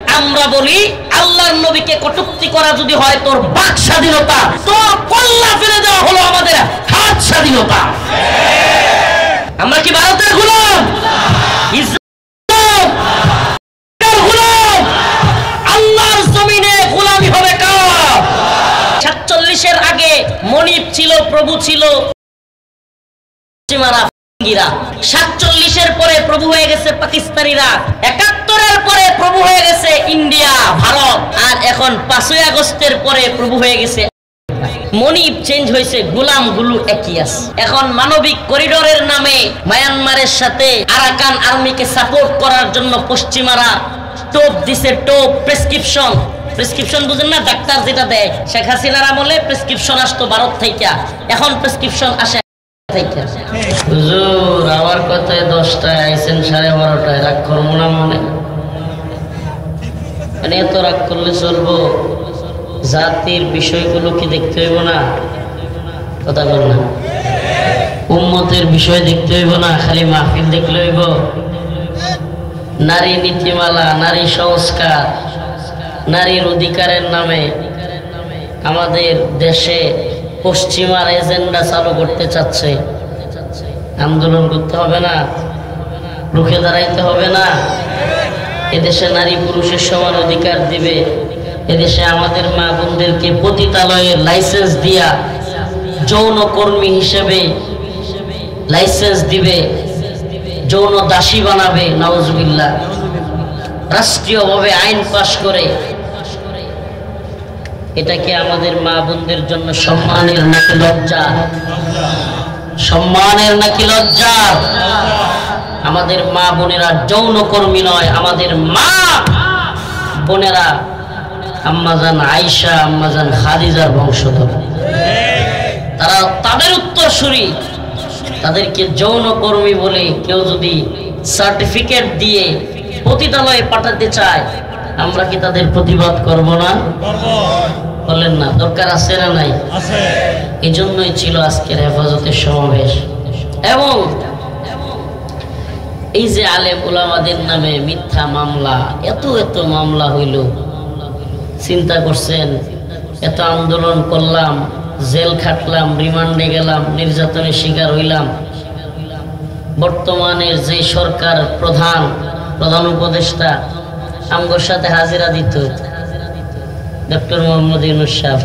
আমরা বলি আল্লাহর নবীকে কটূক্তি করা যদি হয় তোর বাক স্বাধীনতা, তোর কল্লা ফেলে দেওয়া হলো আমাদের হাত স্বাধীনতা। আমরা কি ভারতের গোলাম? আল্লাহর জমিনে গোলামি হবে কার? ৪৭-এর আগে মনিব ছিল, প্রভু ছিল, ৪৭-এর পরে প্রভু হয়ে গেছে পাকিস্তানিরা, ৭১-এর পরে প্রভু হয়ে গেছে ইন্ডিয়া, ভারত, আর এখন ৫ই আগস্টের পরে প্রভু হয়ে গেছে। মনিব চেঞ্জ হয়েছে, গোলাম গুলো একই আছে। এখন মানবিক করিডোরের নামে মায়ানমারের সাথে আরাকান আর্মিকে সাপোর্ট করার জন্য পশ্চিমারা টোপ দিছে, টোপ, প্রেসক্রিপশন বুঝেন না, ডাক্তার যেটা দেয়। শেখ হাসিনার আমলে প্রেসক্রিপশন আসতো ভারত থেকে, এখন প্রেসক্রিপশন আসে হুজুর আমার কথায় 10টায় আইছেন 12:30টায়, রাগ করবো না মনে? এত রাগ করলে চলবো? জাতির বিষয়গুলো কি দেখতে হইব না? কথা বল না। উম্মতের বিষয় দেখতে হইব না, খালি মাহফিল দেখলে হইব? নারী নীতিমালা, নারী সংস্কার, নারীর অধিকারের নামে আমাদের দেশে পশ্চিমার এজেন্ডা চালু করতে চাচ্ছে। আন্দোলন করতে হবে না? রুখে দাঁড়াইতে হবে না? এদেশে নারী পুরুষের সমান অধিকার দিবে। এদেশে আমাদের মা বোনদেরকে পতিতালয়ের লাইসেন্স দিয়া যৌন কর্মী হিসেবে লাইসেন্স দিবে, যৌন দাসী বানাবে। নাউজুবিল্লাহ। রাষ্ট্রীয়ভাবে আইন পাশ করে। এটা কি আমাদের মা বোনদের জন্য সম্মানের নাকি লজ্জা? সম্মানের নাকি লজ্জা? আমাদের মা বোনেরা যৌন কর্মী নয়, আমাদের মা বোনেরা আম্মাজান আয়েশা, আম্মাজান খাদিজার বংশধর। তারা তাদের উত্তরসূরি। তাদেরকে যৌন কর্মী বলে কেউ যদি সার্টিফিকেট দিয়ে পতিতালয়ে পাঠাতে চায়, আমরা কি তাদের প্রতিবাদ করব না? বলেন না? দরকার আছে না নাই? এই জন্যই ছিল আজকের হেফাজতের সমাবেশ। এবং এই যে আলেম উলামাদের নামে মিথ্যা মামলা, এত মামলা হইল, চিন্তা করছেন? এত আন্দোলন করলাম, জেল খাটলাম, রিমান্ডে গেলাম, নির্যাতনের শিকার হইলাম। বর্তমানের যে সরকার প্রধান উপদেষ্টা আমগোর সাথে হাজিরা দিত ডক্টর মোহাম্মদ ইউনূস সাহেব,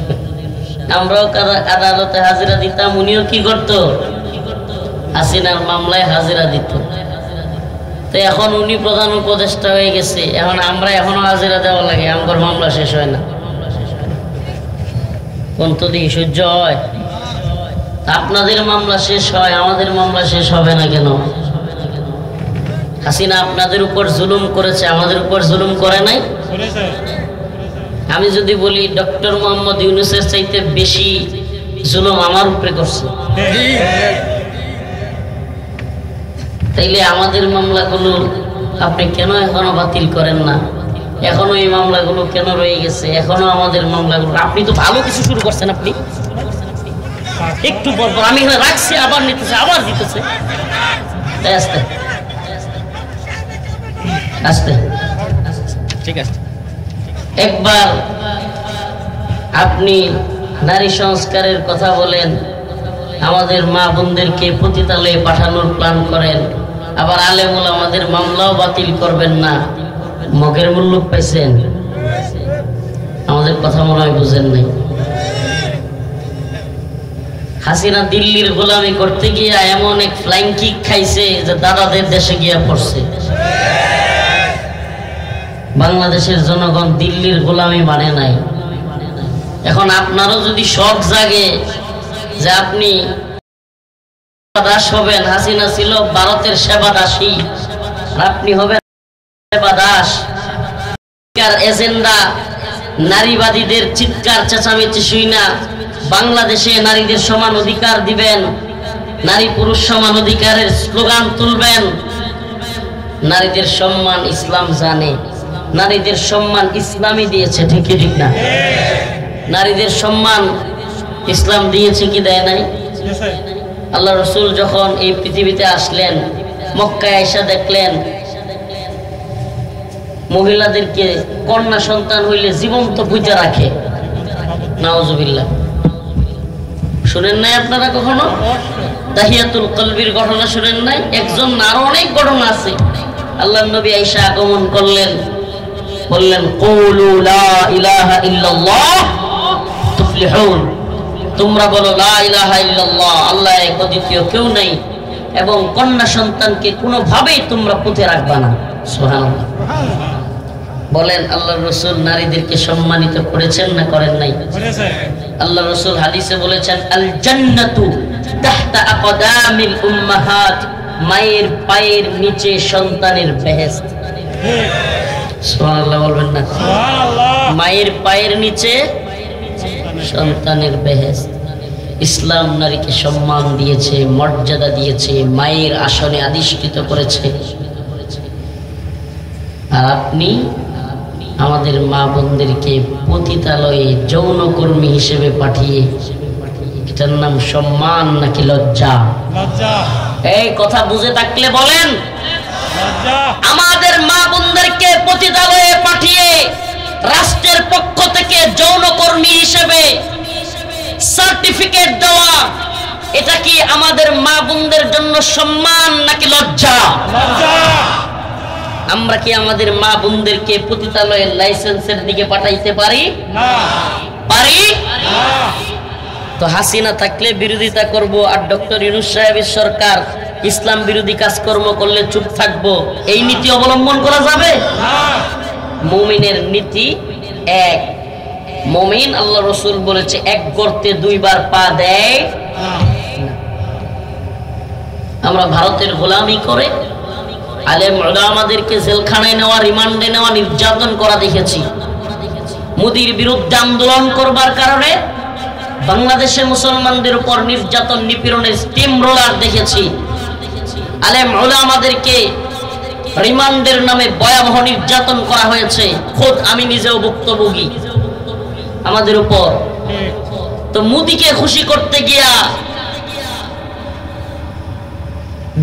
আমরাও আদালতে হাজিরা দিতাম, উনিও কি করত? হাসিনার মামলায় হাজিরা দিত। তো এখন উনি প্রধান উপদেষ্টা হয়ে গেছে, এখন আমরা এখনো হাজিরা দেওয়া লাগে, আমগোর মামলা শেষ হয় না। কোন তো দিকে সহ্য হয়? আপনাদের মামলা শেষ হয়, আমাদের মামলা শেষ হবে না কেন? হাসিনা আপনাদের উপর জুলুম করেছে, আমাদের উপর জুলুম করে নাই? আমি যদি বলি ডক্টর মোহাম্মদ ইউনূসের চাইতে বেশি জুলুম আমার উপরে করছে, তাইলে আমাদের মামলাগুলো আপনি কেন এখনো বাতিল করেন না? এখনো এই মামলাগুলো কেন রয়ে গেছে? এখনো আমাদের মামলাগুলো, আপনি তো ভালো কিছু শুরু করছেন, আপনি একটু পর আমি এখানে রাখছি, আবার নিতেছে, আবার দিতেছে। আস্তে আস্তে, ঠিক আছে। একবার আপনি নারী সংস্কারের কথা বলেন, আমাদের মা বোনদেরকে পতিতালয়ে পাঠানোর প্ল্যান করেন, আবার আলেম ওলামাদের মামলাও বাতিল করবেন না। মগের মূল্য পাইছেন? আমাদের কথা মনে হয় বুঝেন নাই। হাসিনা দিল্লির গোলামি করতে গিয়ে এমন এক ফ্লাইং কিক খাইছে যে দাদাদের দেশে গিয়া পড়ছে। বাংলাদেশের জনগণ দিল্লির গোলামি মানে নাই। এখন আপনারও যদি শখ জাগে যে আপনি দাস হবেন, হাসিনা ছিল ভারতের সেবা দাসী, আপনি হবেন সেবা দাস। এজেন্ডা নারীবাদীদের চিৎকার চেঁচামেচি শুই না বাংলাদেশে নারীদের সমান অধিকার দিবেন, নারী পুরুষ সমান অধিকারের স্লোগান তুলবেন। নারীদের সম্মান ইসলাম জানে, নারীদের সম্মান ইসলামই দিয়েছে, ঠিক কি ঠিক না? নারীদের সম্মান ইসলাম দিয়েছে কি দেয় নাই? আল্লাহ রসুল যখন এই পৃথিবীতে আসলেন, মক্কায় আয়েশা দেখলেন মহিলাদেরকে কন্যা সন্তান হইলে জীবন্ত পূজা রাখে, নাউজুবিল্লাহ। শুনেন নাই আপনারা কখনো তাহিয়াতুল কলবির ঘটনা শুনেন নাই? একজন না, আরো অনেক ঘটনা আছে। আল্লাহর নবী আয়েশা আগমন করলেন, বললেন কুলু লা ইলাহা ইল্লাল্লাহ তুফলিহুন, তোমরা বলো লা ইলাহা ইল্লাল্লাহ, আল্লাহ এক, দ্বিতীয় কেউ নাই, এবং কন্যা সন্তানকে কোনোভাবেই তোমরা পুঁতে রাখবা না। সুবহানাল্লাহ। বলেন আল্লাহর রাসূল নারীদেরকে সম্মানিত করেছেন না করেন নাই? আল্লাহর রাসূল হাদিসে বলেছেন আল জান্নাতু তাহতা আকদামিল উম্মাহাত, মায়ের পায়ের নিচে সন্তানের বেহেশত। সুবহানাল্লাহ বলবেন না? সুবহানাল্লাহ। মায়ের পায়ের নিচে সন্তানের বেহেশত। ইসলাম নারীকে সম্মান দিয়েছে, মর্যাদা দিয়েছে, মায়ের আসনে অধিষ্ঠিত করেছে। আর আপনি আমাদের মা বোনদেরকে পতিতালয়ে যৌনকর্মী হিসেবে পাঠিয়ে, এটার নাম সম্মান নাকি লজ্জা? এই কথা বুঝে থাকলে বলেন। আমাদের মা বোনদেরকে পতিতালয়ে পাঠিয়ে রাষ্ট্রের পক্ষ থেকে যৌনকর্মী হিসেবে সার্টিফিকেট দেওয়া, এটা কি আমাদের মা বোনদের জন্য সম্মান নাকি লজ্জা? আমরা কি আমাদের মা বোনদেরকে পতিতালয়ের লাইসেন্সের দিকে পাঠাইতে পারি? পারি? তো হাসিনা থাকলে বিরোধিতা করব, আর ডক্টর ইউনূস সাহেবের সরকার ইসলাম বিরোধী কাজকর্ম করলে চুপ থাকবো, এই নীতি অবলম্বন করা যাবে? মুমিনের নীতি এক। মুমিন, আল্লাহ রাসূল বলেছে, এক গর্তে দুইবার পা দেয়। আমরা ভারতের গোলামি করে আলেম উলামাদেরকে জেলখানায় নেওয়া, রিমান্ডে নেওয়া, নির্যাতন করা দেখেছি। মোদির বিরুদ্ধে আন্দোলন করবার কারণে বাংলাদেশে মুসলমানদের উপর নির্যাতন নিপীড়নের স্টিম রোলার দেখেছি। আলেম উলামাদেরকে রিমান্ডের নামে ভয়াবহ নির্যাতন করা হয়েছে, খোদ আমি নিজেও ভুক্তভোগী আমাদের উপর। তো মোদিকে খুশি করতে গিয়া,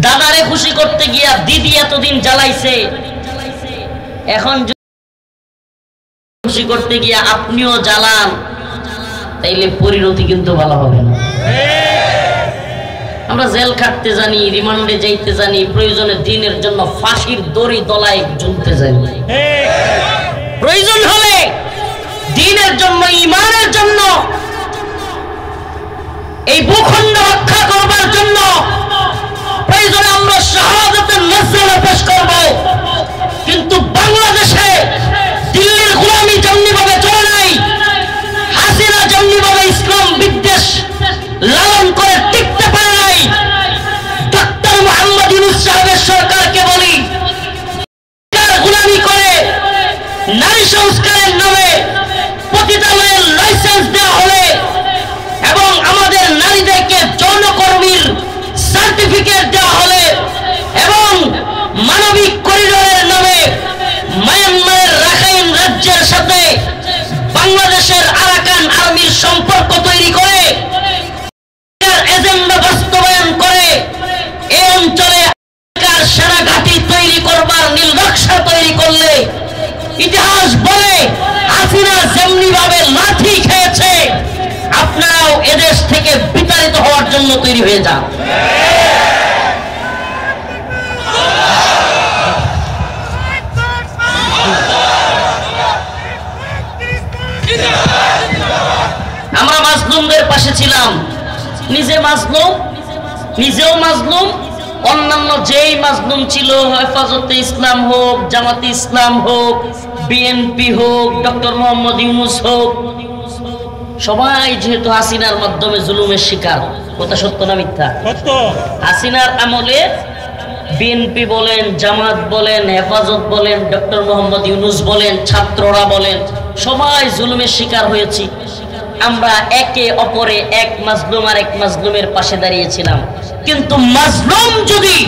দাদারে খুশি করতে গিয়া দিদি এতদিন জ্বালাইছে, এখন খুশি করতে গিয়া আপনিও জ্বালান, তাইলে পরিণতি কিন্তু ভালো হবে না। আমরা জেল খাটতে জানি, রিমান্ডে যাইতে জানি, প্রয়োজনে দিনের জন্য ফাঁসির দড়ি তলায় ঝুলতে জানি, প্রয়োজন হলে দিনের জন্য, ঈমানের জন্য, এই ভূখণ্ড রক্ষা করবার জন্য প্রয়োজনে আমরা শাহাদাতের নজরানা পেশ করব। কিন্তু বাংলাদেশে দিল্লির গোলামি যেমনিভাবে চলে নাই, হাসিনা যেমনিভাবে ইসলাম বিদ্বেষ লালন করে টিকতে পারে নাই, ডক্টর মোহাম্মদ ইউনূস সাহেবের সরকারকে বলি, গোলামি করে নারী সংস্কারের নামে পতিতালয়ের লাইসেন্স দেওয়া হলে এবং আমাদের নারীদেরকে যৌনকর্মীর সার্টিফিকেট দেওয়া হলে এবং মানবিক করিডোরের নামে মায়ানমারের রাখাইন রাজ্যের সাথে বাংলাদেশের আরাকান আর্মির সম্পর্ক তৈরি করে এজেন্ডা বাস্তবায়ন করে এই অঞ্চলে সেনা ঘাঁটি তৈরি করবার নীল নকশা তৈরি করলে, ইতিহাস বলে হাসিনা যেমনি ভাবে লাঠি খেয়েছে, আপনারাও এদেশ থেকে বিতাড়িত হওয়ার জন্য তৈরি হয়ে যান। আমরা মাজলুমদের পাশে ছিলাম, নিজে মাজলুম, নিজেও মাজলুম, অন্যান্য যেই মাজলুম ছিল, হেফাজতে ইসলাম হোক, জামাতে ইসলাম হোক, বিএনপি হোক, ডক্টর মোহাম্মদ ইউনূস হোক, সবাই যেহেতু হাসিনার মাধ্যমে জুলুমের শিকার। কথা সত্য না মিথ্যা? সত্য। হাসিনার আমলে বিএনপি বলেন, জামাত বলেন, হেফাজত বলেন, ডক্টর মোহাম্মদ ইউনূস বলেন, ছাত্ররা বলেন, সবাই জুলুমের শিকার হয়েছি। আমরা একে অপরে, এক মাজলুম আর এক মাজলুমের পাশে দাঁড়িয়েছিলাম। কিন্তু মাজলুম যদি,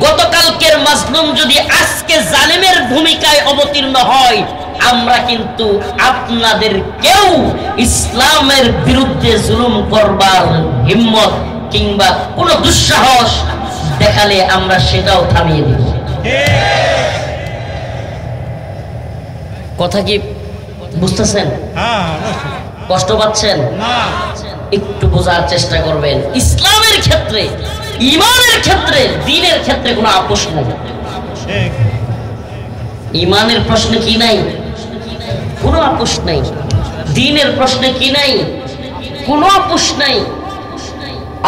গতকালকের মাজলুম যদি আজকে জালিমের ভূমিকায় অবতীর্ণ হয়, আমরা কিন্তু আপনাদের কেউ ইসলামের বিরুদ্ধে জুলুম করবার হিম্মত কিংবা কোন দুঃসাহস দেখালে আমরা সেটাও থামিয়ে দিব। কথা কি বুঝতেছেন? কষ্ট পাচ্ছেন? একটু বোঝার চেষ্টা করবেন। ইসলামের ক্ষেত্রে, ইমানের ক্ষেত্রে, দ্বীনের ক্ষেত্রে কোনো আপোষ নাই। ইমানের প্রশ্নে কি নাই? কোনো আপোষ নাই। দ্বীনের প্রশ্নে কি নাই? কোনো আপোষ নাই।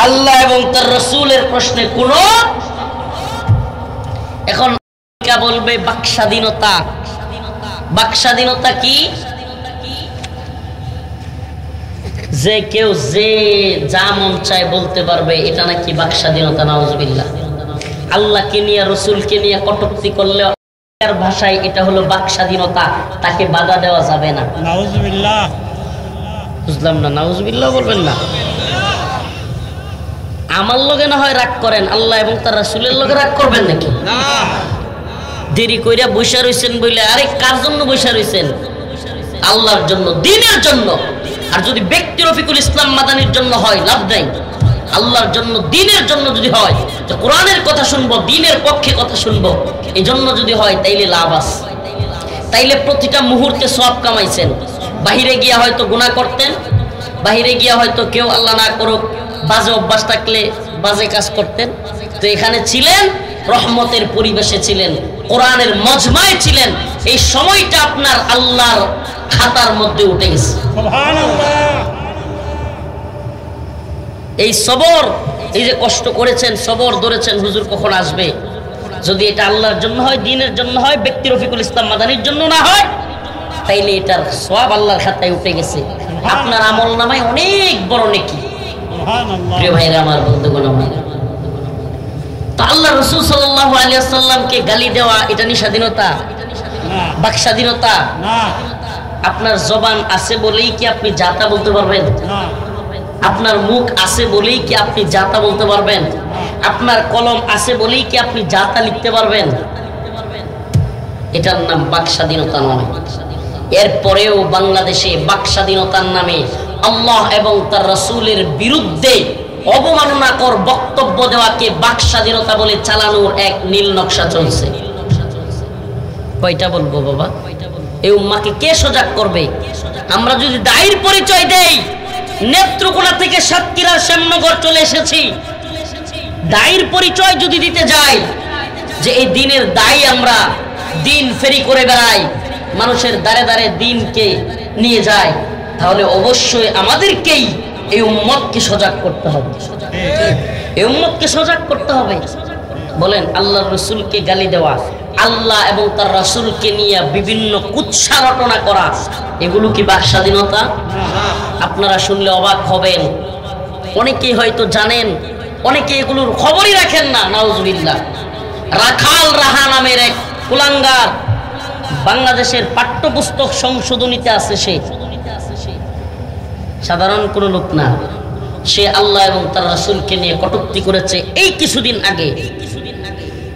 আল্লাহ এবং তার রাসূলের প্রশ্নে কোনো। এখন বলবে বাক স্বাধীনতা। বাক স্বাধীনতা কি? যে কেউ যে যা মন চায় বলতে পারবে, এটা নাকি বাক স্বাধীনতা। নাউজুবিল্লাহ। আল্লাহকে নিয়ে, রসুলকে নিয়ে কটূক্তি করলে ভাষায় এটা হলো বাক স্বাধীনতা, তাকে বাধা দেওয়া যাবে না। নাউজুবিল্লাহ। বুঝলাম না, নাউজুবিল্লাহ বলবেন না। আমার লগে না হয় রাগ করেন, আল্লাহ এবং তার রাসূলের লগে রাগ করবেন নাকি? না। দেরি কইরা বৈশা রইছেন বলে, আরে কার জন্য বৈশা রইছেন? আল্লাহর জন্য, দ্বীনের জন্য। আর যদি ব্যক্তি রফিকুল ইসলাম মাদানির জন্য হয়, লাভ নাই। আল্লাহর জন্য, দ্বীনের জন্য যদি হয়, যে কোরআনের কথা শুনবো, দ্বীনের পক্ষে কথা শুনবো, এই জন্য যদি হয়, তাইলে লাভ আছে। তাইলে প্রতিটা মুহূর্তে সওয়াব কামাইছেন। বাহিরে গিয়া হয়তো গুনাহ করতেন, বাহিরে গিয়া হয়তো কেউ আল্লাহ না করুক বাজে অভ্যাস থাকলে বাজে কাজ করতেন। তো এখানে ছিলেন, রহমতের পরিবেশে ছিলেন, কোরআনের মজমায় ছিলেন। এই সময়টা আপনার আল্লাহর খাতার মধ্যে উঠে গেছে। এই সবর, এই যে কষ্ট করেছেন, সবর ধরেছেন, হুজুর কখন আসবে। যদি এটা আল্লাহর জন্য হয়, দ্বীনের জন্য হয়, ব্যক্তি রফিকুল ইসলাম মাদানির জন্য না হয়, তাইলে এটার সওয়াব আল্লাহর খাতায় উঠে গেছে। আপনার আমল নামায় অনেক বড় নেকি। প্রিয় ভাইরা আমার, বন্ধুগণ আমার, তো আল্লাহ রাসূল সাল্লাল্লাহু আলাইহি ওয়াসাল্লামকে গালি দেওয়া, এটা কি স্বাধীনতা? বাক স্বাধীনতা? আপনার জবান আছে বলেই কি আপনি যাতা বলতে পারবেন? আপনার মুখ আছে বলেই কি আপনি যাতা বলতে পারবেন? আপনার কলম আছে বলেই কি আপনি যাতা লিখতে পারবেন? এটার নাম বাক স্বাধীনতা নয়। এরপরেও বাংলাদেশে বাক স্বাধীনতার নামে আল্লাহ এবং তার রাসূলের বিরুদ্ধে অবমাননাকর বক্তব্য দেওয়াকে বাক স্বাধীনতা বলে চালানোর এক নীল নকশা চলছে। কয়টা বলবো বাবা? এই উম্মাকে কে সজাগ করবে? আমরা যদি দায়ীর পরিচয় দেই, নেত্রকোনা থেকে সাতক্ষীরার শ্যামনগর চলে এসেছি, দায়ীর পরিচয় যদি দিতে যাই যে এই দ্বীনের দায়ী, আমরা দিন ফেরি করে বেড়াই, মানুষের দ্বারে দ্বারে দ্বীনকে নিয়ে যায়, তাহলে অবশ্যই আমাদেরকেই এই উম্মতকে সজাগ করতে হবে। এই উম্মতকে সজাগ করতে হবে। বলেন, আল্লাহর রাসূলকে গালি দেওয়া, আল্লাহ এবং তার রাসূলকে নিয়ে বিভিন্ন কুৎসা রটনা করা, এগুলো কি বাক স্বাধীনতা? আপনারা শুনলে অবাক হবেন। অনেকেই হয়তো জানেন, অনেকে এগুলোর খবরই রাখেন না। নাউজুবিল্লাহ। রাখাল রাহা নামের এক কুলাঙ্গার বাংলাদেশের পাঠ্যপুস্তক সংশোধনীতে আছে। সে সাধারণ কোনো লোক না। সে আল্লাহ এবং তার রাসূলকে নিয়ে কটূক্তি করেছে এই কিছুদিন আগে।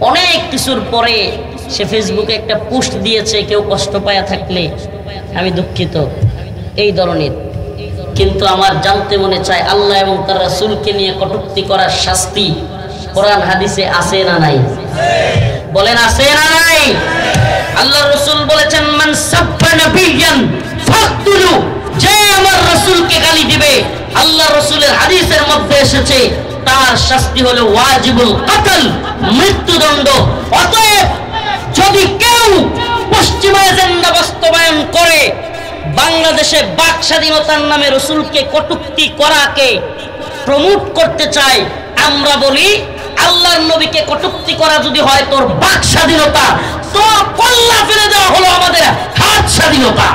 অনেক কিছুর পরে সে ফেসবুকে একটা পোস্ট দিয়েছে, কেউ কষ্ট পায়া থাকলে আমি দুঃখিত, এই ধরনের। কিন্তু আমার জানতে মনে চায়, আল্লাহ এবং তার রাসূলকে নিয়ে কটূক্তি করার শাস্তি কোরআন হাদিসে আছে না নাই? বলেন, আছে না নাই? আল্লাহ রাসূল বলেছেন, মান সাব্বা নাবিয়ান ফাকতুলু, যে আমার রাসূলকে গালি দিবে, আল্লাহ রাসূলের হাদিসের মধ্যে এসেছে, তার শাস্তি হলো ওয়াজিবুল কতল, মৃত্যুদণ্ড। অতএব যদি কেউ পশ্চিমা এজেন্ডা বাস্তবায়ন করে বাংলাদেশে বাক স্বাধীনতার নামে রাসূলকে কটূক্তি করাকে প্রমোট করতে চায়, আমরা বলি আল্লাহর নবীকে কটূক্তি করা যদি হয় তোর বাক স্বাধীনতা, তো কল্লা ফেলে দেওয়া হলো আমাদের হাত স্বাধীনতা।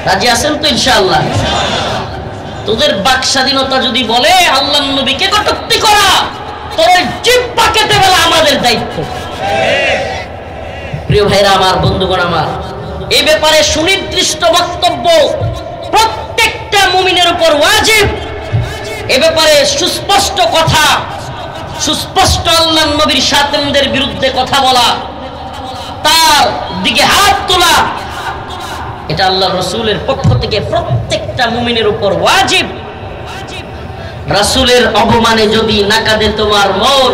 রাজি আছেন তো? ইনশাআল্লাহ। তোদের বাক স্বাধীনতা যদি বলে আল্লাহর নবীকে কটূক্তি করা, তোর জিহ্বা কেটে ফেলা আমাদের দায়িত্ব। প্রিয় ভাইরা আমার, বন্ধুগণ আমার, এই ব্যাপারে সুনির্দিষ্ট বক্তব্য প্রত্যেকটা মুমিনের উপর ওয়াজিব। এ ব্যাপারে সুস্পষ্ট কথা, সুস্পষ্ট আল্লাহর নবীর সাথীদের বিরুদ্ধে কথা বলা, তার দিকে হাত তোলা, এটা আল্লাহর রাসূলের পক্ষ থেকে প্রত্যেকটা মুমিনের উপর ওয়াজিব। রাসূলের অপমানে যদি না কাঁদে তোমার মন,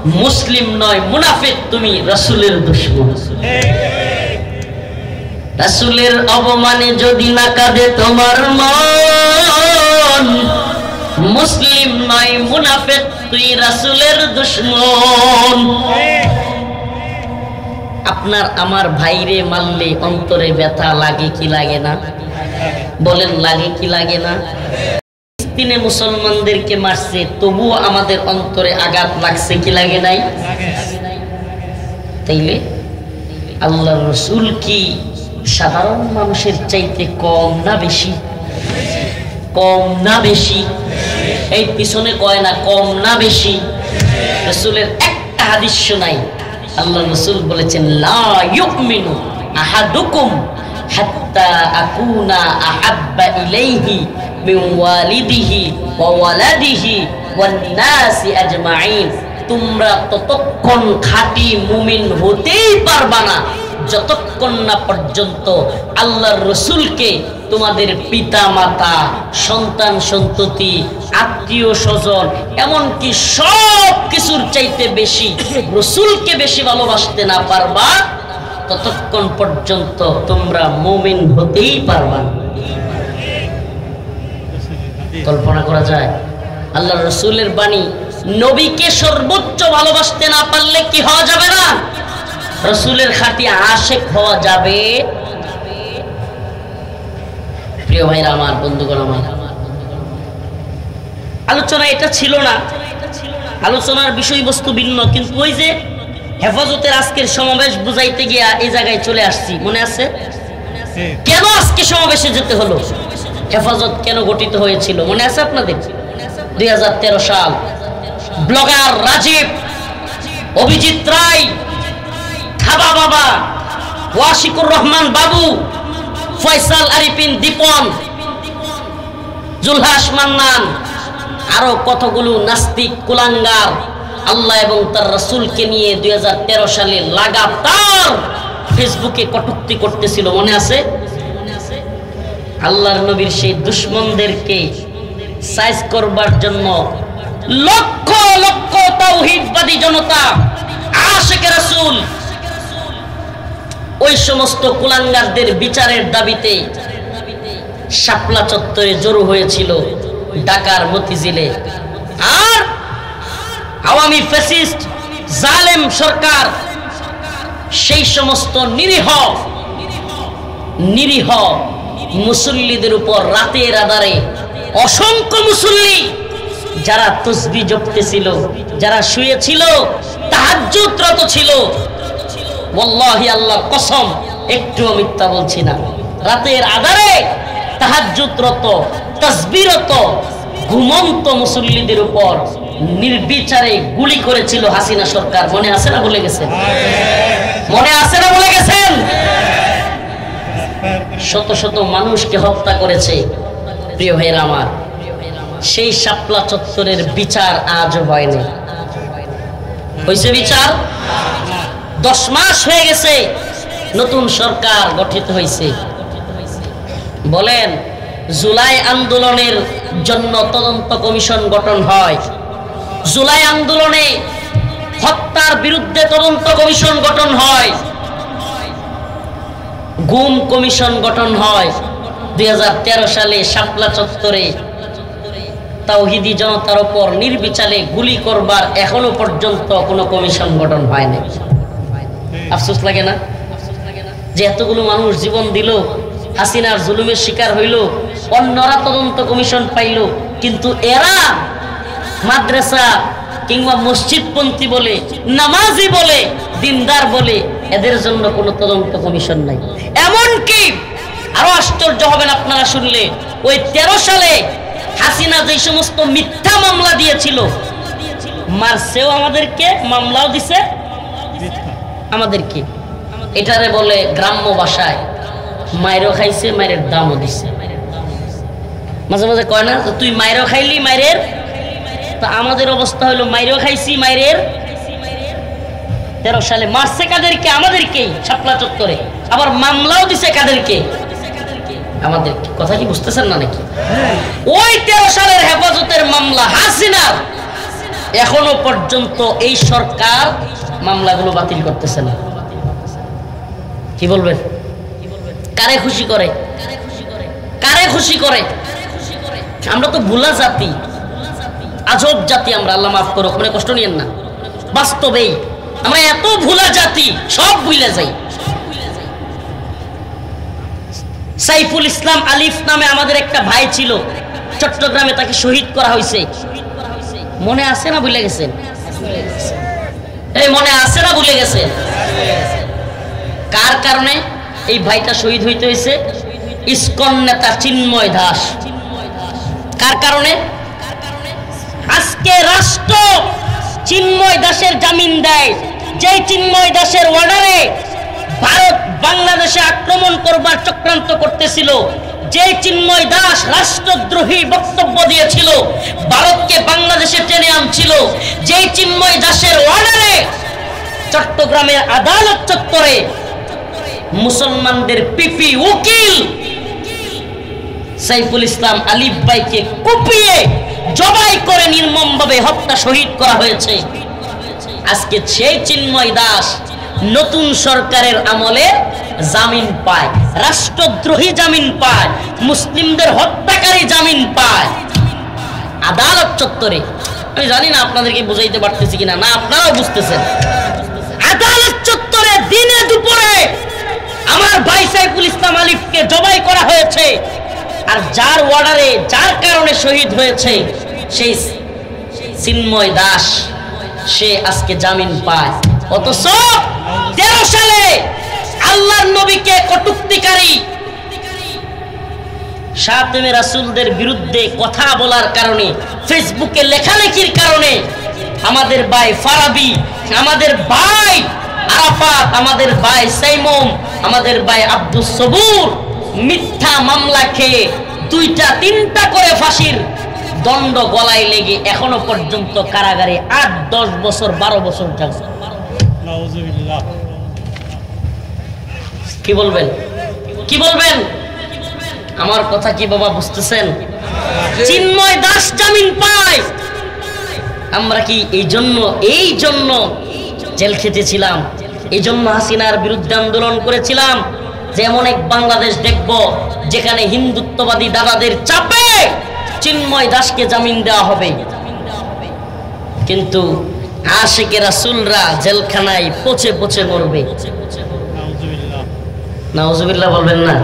মুসলিম নয় মুনাফিক, তুমি রাসূলের দুশমন। রাসূলের অপমানে যদি না কাঁদে তোমার মন, মুসলিম নয় মুনাফিক, তুই রাসূলের দুশমন। আপনার আমার ভাইরে মারলে অন্তরে ব্যথা লাগে কি লাগে না? বলেন লাগে কি লাগে না? ফিলিস্তিনে মুসলমানদেরকে মারছে, তবুও আমাদের অন্তরে আঘাত লাগছে কি লাগে নাই? তাইলে আল্লাহর রাসূল কি সাধারণ মানুষের চাইতে কম না বেশি? কম না বেশি? এই পিছনে কয় না কম না বেশি? রাসূলের একটা হাদিস শোনাই, আল্লাহ রাসূল বলেছেন লা ইউমিনু আহাদুকুম হাত্তা আকুনা আহাব্বা ইলাইহি মিন ওয়ালিদিহি ওয়া ওয়ালাদিহি ওয়ান নাসি আজমাইন। তোমরা ততক্ষণ খাঁটি মুমিন হতেই পারবা না যতক্ষণ না পর্যন্ত আল্লাহর রাসূলকে তোমাদের পিতা মাতা, সন্তান সন্ততি, আত্মীয় স্বজন, এমনকি সব কিছুর চাইতে বেশি রাসূলকে বেশি ভালোবাসতে না পারবা, ততক্ষণ পর্যন্ত তোমরা মুমিন হতেই পারবা না। কল্পনা করা যায়? আল্লাহর রাসূলের বাণী, নবীকে সর্বোচ্চ ভালোবাসতে না পারলে কি হওয়া যাবে না? রাসূলের খাঁটি আশিক হওয়া যাবে। প্রিয় ভাইরা আমার, বন্ধুগণ আমার, আলোচনা এটা ছিল না, আলোচনার বিষয়বস্তু ভিন্ন, কিন্তু ওই যে হেফাজতের আজকের সমাবেশ বুঝাইতে গিয়া এই জায়গায় চলে আসছি, মনে আছে? কেন আজকে সমাবেশে যেতে হলো, হেফাজত কেন গঠিত হয়েছিল মনে আছে আপনাদের? 2013 সাল। ব্লগার রাজীব, অভিজিৎ রায়, খাবা বাবা, ওয়াশিকুর রহমান বাবু, ফয়সাল আরিফিন দীপন, জুলহাস মান্নান, আরো কতগুলো নাস্তিক কুলাঙ্গার আল্লাহ এবং তার রাসূলকে নিয়ে 2013 সালে লাগাতার ফেসবুকে কটূক্তি করতেছিল, মনে আছে? আল্লাহর নবীর সেই দুশমনদেরকে সাইজ করবার জন্য লক্ষ লক্ষ তাওহীদবাদী জনতা, আশিকে রাসূল, ওই সমস্ত কুলাঙ্গারদের বিচারের দাবিতে শাপলা চত্বরে জড়ো হয়েছিল ঢাকার মতিঝিলে। আর আওয়ামী ফ্যাসিস্ট জালেম সরকার সেই সমস্ত নিরীহ মুসল্লিদের উপর রাতের আধারে অসংখ্য মুসল্লি যারা তাসবিহ জপতেছিল, যারা শুয়েছিল, তাহাজ্জুদরত ছিল, ওয়াল্লাহি আল্লাহর কসম একটুও মিথ্যা বলছি না, রাতের আধারে তাহাজ্জুদরত, তাসবিহরত ঘুমন্ত মুসল্লিদের উপর নির্বিচারে গুলি করেছিল হাসিনা সরকার। মনে আছে না ভুলে গেছেন? মনে আছে না ভুলে গেছেন? শত শত মানুষকে হত্যা করেছে। প্রিয় ভাইরা আমার, সেই শাপলা চত্বরের বিচার আজও হয়নি। হয়েছে বিচার? 10 মাস হয়ে গেছে, নতুন সরকার গঠিত হয়েছে। বলেন, জুলাই আন্দোলনের জন্য তদন্ত কমিশন গঠন হয়, জুলাই আন্দোলনে হত্যার বিরুদ্ধে তদন্ত কমিশন গঠন হয়, গুম কমিশন গঠন হয়। 2013 সালে শাপলা চত্বরে তাওহীদি জনতার উপর নির্বিচারে গুলি করবার এখনো পর্যন্ত কোনো কমিশন গঠন হয়নি। আফসোস লাগে না যে এতগুলো মানুষ জীবন দিল, হাসিনার জুলুমের শিকার হইল, অন্যরা তদন্ত কমিশন পাইল, কিন্তু এরা মাদ্রাসা কিংবা মসজিদপন্থী বলে, নামাজি বলে, দিনদার বলে, এদের জন্য কোনো তদন্ত কমিশন নাই। এমনকি আরো আশ্চর্য হবেন আপনারা শুনলে, ওই 13 সালে হাসিনা যে সমস্ত মিথ্যা মামলা দিয়েছিল, মারছেও আমাদেরকে, মামলাও দিছে আমাদেরকে। এটারে বলে গ্রাম্য ভাষায় মাইরও খাইছে, মাইরের দামও দিছে। মাঝে মাঝে কয় না, তুই মাইরও খাইলি মাইরের, তা আমাদের অবস্থা হলো মাইরও খাইছি মাইরের। 13 সালে মারছে কাদেরকে? আমাদেরকেই, শাপলা চত্বরে। আবার মামলাও দিছে কাদেরকে? আমাদের। কথা কি বুঝতেছেন না নাকি? ওই 13 সালের হেফাজতের মামলা হাসিনার এখনো পর্যন্ত এই সরকার মামলাগুলো বাতিল করতেছে না। কি বলবেন? কারে খুশি করে? কারে খুশি করে? আমরা তো ভুলা জাতি, আজব জাতি আমরা, আল্লাহ মাফ করুক, মনে কষ্ট নিয়েন না। বাস্তবেই আমরা এত ভুলা জাতি, সব ভুলে যাই। সাইফুল ইসলাম আলিফ নামে আমাদের একটা ভাই ছিল চট্টগ্রামে, তাকে শহীদ করা হয়েছে। মনে আছে না ভুলে গেছেন? এই মনে আছে না ভুলে গেছেন? কার কারণে এই ভাইটা শহীদ হইতে হয়েছে? ইসকন নেতা চিন্ময় দাস। কার কারণে? আজকে রাষ্ট্র চিন্ময় দাসের জামিন দেয়, যে চিন্ময় দাসের অর্ডারে ভারত বাংলাদেশে আক্রমণ করবার চক্রান্ত করতেছিল, যে চিন্ময় দাস রাষ্ট্রদ্রোহী বক্তব্য দিয়েছিল, ভারতকে বাংলাদেশে টেনে আনছিল, যে চিন্ময় দাসের অর্ডারে চট্টগ্রামের আদালত চত্বরে মুসলমানদের পিপি উকিল সাইফুল ইসলাম আলিফ ভাইকে কুপিয়ে জবাই করে নির্মমভাবে হত্যা শহীদ করা হয়েছে। আজকে সেই চিন্ময় দাস নতুন সরকারের আমলে জামিন পায়, রাষ্ট্রদ্রোহী জামিন পায়, মুসলিমদের হত্যাকারী জামিন পায় আদালত চত্বরে। আমি জানি না আপনাদেরকে বুঝাইতে পারতেছি কিনা, না আপনারাও বুঝতেছেন। আদালত চত্বরে দিনে দুপুরে আমার ভাই সাইফুল ইসলাম আলিফকে জবাই করা হয়েছে, আর যার অর্ডারে, যার কারণে শহীদ হয়েছে সেই চিন্ময় দাস, সে আজকে জামিন পায়। অথচ 13 সালে আল্লাহর নবীকে কটূক্তিকারী শাতিমে রাসূলদের বিরুদ্ধে কথা বলার কারণে, ফেসবুকে লেখালেখির কারণে আমাদের ভাই ফারাবি, আমাদের ভাই আরাফাত, আমাদের ভাই সাইমুম, আমাদের ভাই আব্দুস সবুর মিথ্যা মামলা খেয়ে 2টা 3টা করে ফাঁসির দণ্ড গলায় লেগে এখনো পর্যন্ত কারাগারে 8-10 বছর 12 বছর যাচ্ছে। কি বলবেন? কি বলবেন? আমার কথা কি বাবা বুঝতেছেন? চিন্ময় দাস জামিন পায়। আমরা কি এই জন্য জেল খেটেছিলাম? এই জন্য হাসিনার বিরুদ্ধে আন্দোলন করেছিলাম যে এমন এক বাংলাদেশ দেখব যেখানে হিন্দুত্ববাদী দাদাদের চাপে চিন্ময় দাসকে জামিন দেওয়া হবে। কিন্তু আশিকে রাসূলরা জেলখানায় পচে পচে মরবে। নাউজুবিল্লাহ বলবেন না?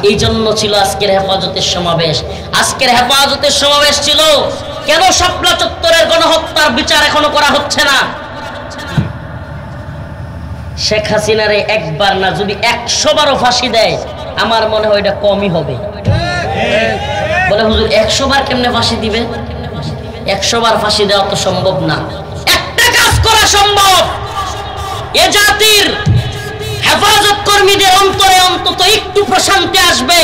এই জন্য ছিল আজকের হেফাজতের সমাবেশ। আজকের হেফাজতের সমাবেশ ছিল কেন শাপলা চত্বরের গণহত্যার বিচার এখনো করা হচ্ছে না? শেখ হাসিনারে একবার না, যদি 100 বারও ফাঁসি দেয় আমার মনে হয় এটা কমই হবে। বলে হুজুর 100 বার কেমনে ফাঁসি দিবে? 100 বার ফাঁসি দেওয়া তো সম্ভব না। একটা কাজ করা সম্ভব, এ জাতির হেফাজত কর্মীদের অন্তরে অন্তত একটু প্রশান্তি আসবে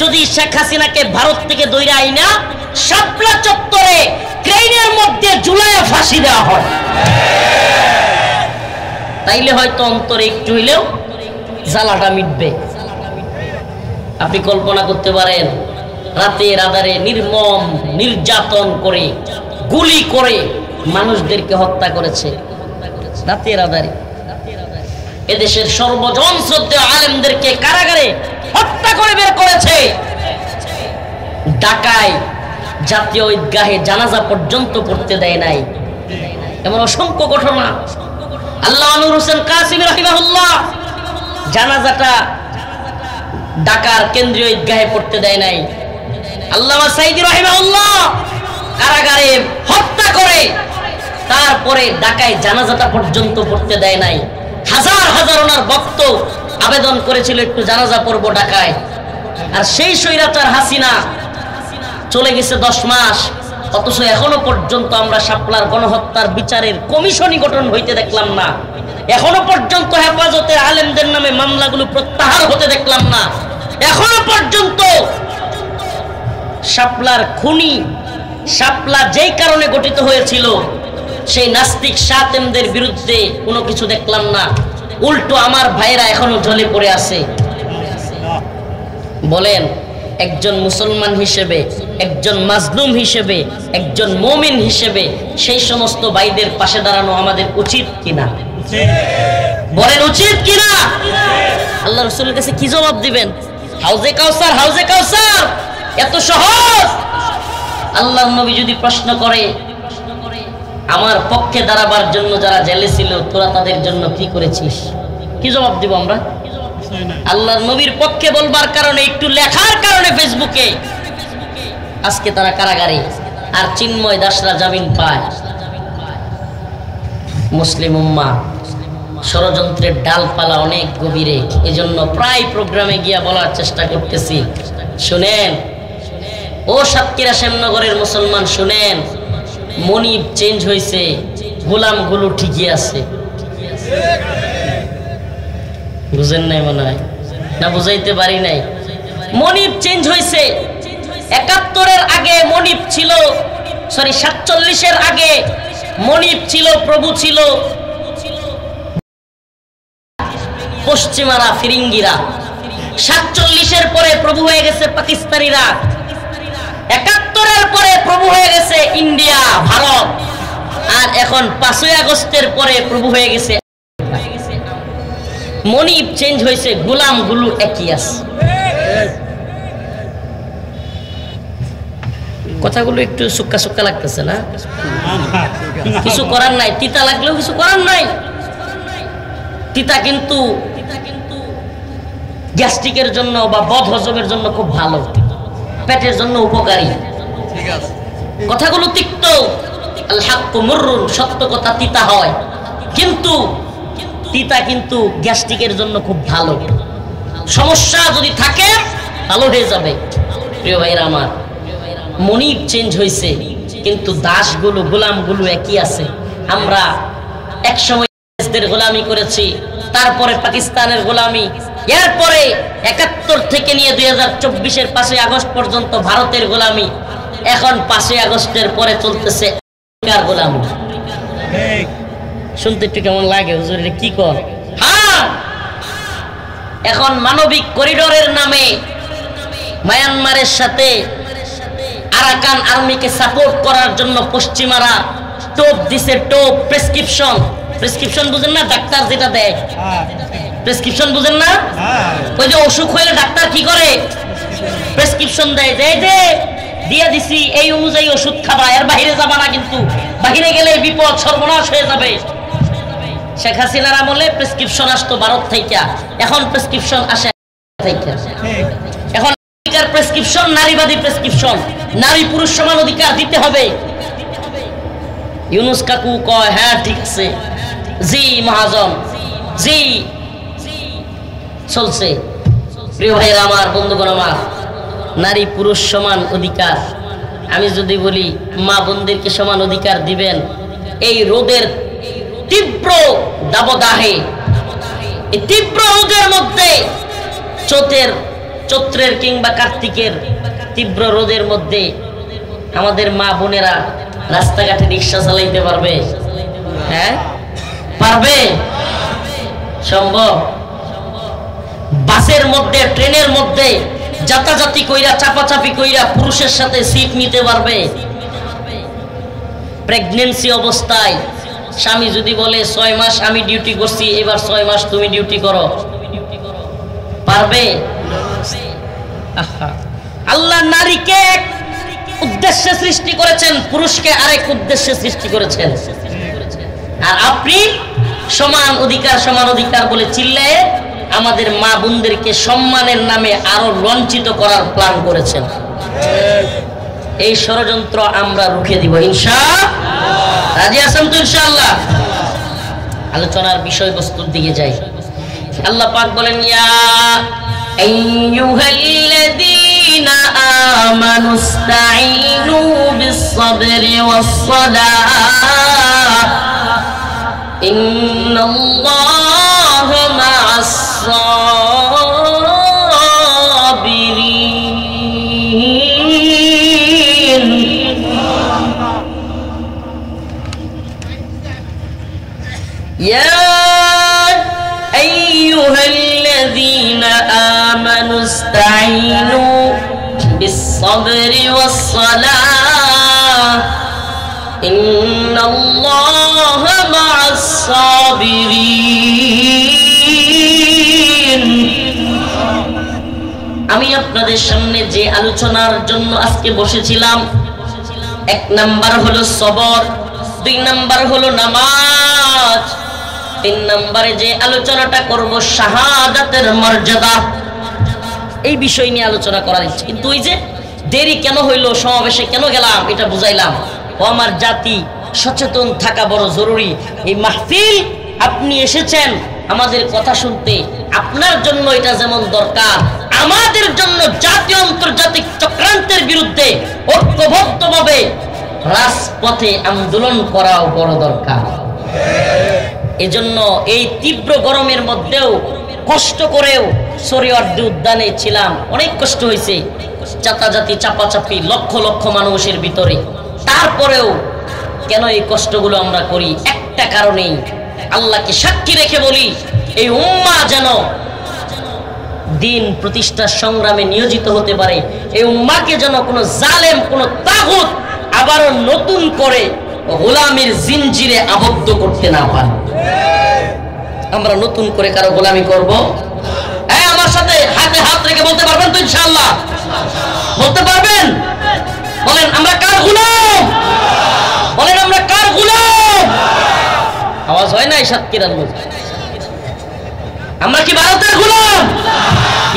যদি শেখ হাসিনাকে ভারত থেকে দইরা আইনা শাপলা চত্বরে ক্রেনের মধ্যে ঝুলাইয়া ফাঁসি দেওয়া হয়। তাইলে হয়তো অন্তরে একটু হইলেও জ্বালাটা মিটবে। আপনি কল্পনা করতে পারেন, রাতের আধারে নির্মম নির্যাতন করে, গুলি করে মানুষদেরকে হত্যা করেছে রাতের আধারে। এদেশের সর্বজন শ্রদ্ধেয় আলেমদেরকে কারাগারে হত্যা করে বের করেছে। ঢাকায় জাতীয় ঈদগাহে জানাজা পর্যন্ত পড়তে দেয় নাই। এমন অসংখ্য ঘটনা। আল্লামা নূর হোসেন কাসিমি রাহিমাহুল্লাহ জানাজাটা ঢাকার কেন্দ্রীয় ঈদগাহে পড়তে দেয় নাই। আল্লামা সাইদি রাহিমাহুল্লাহ কারাগারে হত্যা করে তারপরে ঢাকায় জানাজাটা পর্যন্ত পড়তে দেয় নাই। হাজার হাজার ওনার ভক্ত আবেদন করেছিল একটু জানাজা পড়বো ঢাকায়। আর সেই স্বৈরাচার হাসিনা চলে গেছে 10 মাস, অথচ এখনো পর্যন্ত আমরা শাপলার গণহত্যার বিচারের কমিশনই গঠন হইতে দেখলাম না। এখনো পর্যন্ত হেফাজতের আলেমদের নামে মামলাগুলো প্রত্যাহার হতে দেখলাম না। এখনো পর্যন্ত শাপলার খুনি, শাপলা যেই কারণে গঠিত হয়েছিল সেই নাস্তিক শাতেমদের বিরুদ্ধে কোনো কিছু দেখলাম না। উল্টো আমার ভাইরা এখনো জ্বলে পড়ে আছে। বলেন, একজন মুসলমান হিসেবে একজন মাজলুম হিসেবে, একজন মুমিন হিসেবে সেই সমস্ত ভাইদের পাশে দাঁড়ানো আমাদের উচিত কিনা? বলেন উচিত কিনা? আল্লাহ রাসূলের কাছে কি জবাব দিবেন? হাউজে কাউসার, হাউজে কাউসার এত সহজ? আল্লাহর নবী যদি প্রশ্ন করে, আমার পক্ষে দাঁড়াবার জন্য যারা জেলে ছিল তোরা তাদের জন্য কি করেছিস? কি জবাব দিব আমরা? আল্লাহর নবীর পক্ষে বলবার কারণে, একটু লেখার কারণে ফেসবুকে আজকে তারা কারাগারে, আর চিন্ময় দাসরা জামিন পায়। মুসলিম উম্মাহ ষড়যন্ত্রের ডালপালা অনেক গভীরে, এজন্য প্রায় প্রোগ্রামে গিয়া বলার চেষ্টা করতেছি, শুনেন ও সাতক্ষীরা শ্যামনগরের মুসলমান, শুনেন, মনিব চেঞ্জ হয়েছে, গোলামগুলো ঠিকই আছে। বুঝেন নাই মনে হয়, না বুঝাইতে পারি নাই? মনিব চেঞ্জ হয়েছে। ৭১-এর আগে মনিব ছিল, সরি ৪৭-এর আগে মনিব ছিল, প্রভু ছিল পশ্চিমারা, ফিরিঙ্গিরা। ৪৭-এর পরে প্রভু হয়ে গেছে পাকিস্তানিরা। ৭১-এর পরে প্রভু হয়ে গেছে ইন্ডিয়া, ভারত। আর এখন ৫ই আগস্টের পরে প্রভু হয়ে গেছে। মনিব চেঞ্জ হয়েছে, গোলামগুলো একই আছে। কথাগুলো একটু সুক্কা সুক্কা লাগতেছে না? কিছু করার নাই, তিতা লাগলেও কিছু করার নাই। তিতা কিন্তু গ্যাস্ট্রিকের জন্য বা বদ হজমের জন্য খুব ভালো, পেটের জন্য উপকারী। কথাগুলো তিক্ত, আল হাক্কু মুররুন, সত্য কথা তিতা হয়, কিন্তু তিতা কিন্তু গ্যাস্ট্রিকের জন্য খুব ভালো। সমস্যা যদি থাকে ভালো হয়ে যাবে। প্রিয় ভাইরা আমার, মনিব চেঞ্জ হয়েছে কিন্তু দাসগুলো, গোলামগুলো একই আছে। আমরা একসময় দেশদের গোলামি করেছি, তারপরে পাকিস্তানের গোলামি, এরপরে ৭১ থেকে নিয়ে ২০২৪-এর ৫ই আগস্ট পর্যন্ত ভারতের গোলামি, এখন ৫ই আগস্টের পরে চলতেছে আমেরিকার গোলামি। শুনতে একটু কেমন লাগে হুজুর, এটা কি কর? হ্যাঁ, এখন মানবিক করিডোরের নামে মায়ানমারের সাথে আরাকান আর্মিকে সাপোর্ট করার জন্য পশ্চিমারা টোপ দিছে, টোপ, প্রেসক্রিপশন। প্রেসক্রিপশন বুঝেন না? ডাক্তার যেটা দেয়, প্রেসক্রিপশন বুঝেন না? ওই যে অসুখ হইলে ডাক্তার কি করে? প্রেসক্রিপশন দেয়, দেয় যে দিয়ে দিছি, এই অনুযায়ী ওষুধ খাবা, এর বাইরে যাবা না, কিন্তু বাইরে গেলে বিপদ, সর্বনাশ হয়ে যাবে। শেখ হাসিনার আমলে প্রেসক্রিপশন আসতো ভারত থেকে, এখন প্রেসক্রিপশন আসে থেকে। এখন প্রেসক্রিপশন নারীবাদী প্রেসক্রিপশন, নারী পুরুষ সমান অধিকার দিতে হবে। ইউনুস কাকু কয় হ্যাঁ ঠিক আছে, জি মহাজন, জি চলছে। প্রিয় ভাইরা আমার, বন্ধুগণ আমার, নারী পুরুষ সমান অধিকার। আমি যদি বলি মা বোনদেরকে সমান অধিকার দিবেন, এই রোদের তীব্র দাবদাহে, এই তীব্র রোদের মধ্যে, চৈত্রের কিংবা কার্তিকের তীব্র রোদের মধ্যে আমাদের মা বোনেরা রাস্তাঘাটে রিক্সা চালাইতে পারবে? হ্যাঁ পারবে? সম্ভব? বাসের মধ্যে, ট্রেনের মধ্যে যাতাযাতি কইরা, চাপাচাপি কইরা পুরুষের সাথে সিট নিতে পারবে? প্রেগন্যান্সি অবস্থায় স্বামী যদি বলে ৬ মাস আমি ডিউটি করছি, এবার ৬ মাস তুমি ডিউটি করো, পারবে? আল্লাহ নারীকে এক উদ্দেশ্যে সৃষ্টি করেছেন, পুরুষকে আরেক উদ্দেশ্যে সৃষ্টি করেছেন। আর আপনি সমান অধিকার, সমান অধিকার বলে চিল্লায়ে আমাদের মা বোনদেরকে সম্মানের নামে আরো লঞ্চিত করার প্ল্যান করেছেন। এই ষড়যন্ত্র আমরা রুখে দিব ইনশাআল্লাহ। রাজি আছেন তো ইনশাআল্লাহ? আলোচনার বিষয়বস্তুর দিকে যাই। আল্লাহ পাক বলেন, ইয়া আইয়ুহাল্লাযীনা আমানুস্তাঈনু বিস-সাবরি ওয়াস-সালাহ ইন্নাল্লাহা মা'আস-সাবিরিন। ইয়া আইয়ুহাল্লাযীনা আমানুস্তাঈনু বিস-সাবরি ওয়াস-সালাহ ইন্নাল্লাহা মা'আস-সাবিরিন। আমি আপনাদের সামনে যে আলোচনার জন্য আজকে বসেছিলাম, এক নাম্বার হলো সবর, দুই নাম্বার হলো নামাজ, তিন নাম্বারে যে আলোচনাটা করব শাহাদাতের মর্যাদা, এই বিষয় নিয়ে আলোচনা করার ইচ্ছে। কিন্তু ওই যে দেরি কেন হইলো, সমাবেশে কেন গেলাম, এটা বুঝাইলাম। ও আমার জাতি, সচেতন থাকা বড় জরুরি। এই মাহফিল আপনি এসেছেন আমাদের কথা শুনতে, আপনার জন্য এটা যেমন দরকার, আমাদের জন্য জাতীয় আন্তর্জাতিক চক্রান্তের বিরুদ্ধে ঐক্যবদ্ধভাবে রাজপথে আন্দোলন করাও বড় দরকার। এজন্য এই তীব্র গরমের মধ্যেও কষ্ট করেও শরীয়তদি উদ্যানে ছিলাম, অনেক কষ্ট হয়েছে, চাতাজাতি চাপাচাপি লক্ষ লক্ষ মানুষের ভিতরে। তারপরেও কেন এই কষ্টগুলো আমরা করি? একটা কারণেই, আল্লাহকে সাক্ষী রেখে বলি, এই উম্মাহ যেন দিন প্রতিষ্ঠার সংগ্রামে নিয়োজিত হতে পারে। এই উম্মাহকে যেন কোনো জালেম, কোনো তাগুত আবারও নতুন করে গোলামির জিনজিরে আবদ্ধ করতে না পারে। আমরা নতুন করে কারো গোলামি করব? হ্যাঁ, আমার সাথে হাতে হাত রেখে বলতে পারবেন তো ইনশাআল্লাহ? বলতে পারবেন? বলেন আমরা কার গোলাম? বলেন আমরা কার গোলাম? আওয়াজ হয় না? সাতক্ষীরার লোক, আমরা কি ভারতের গোলাম?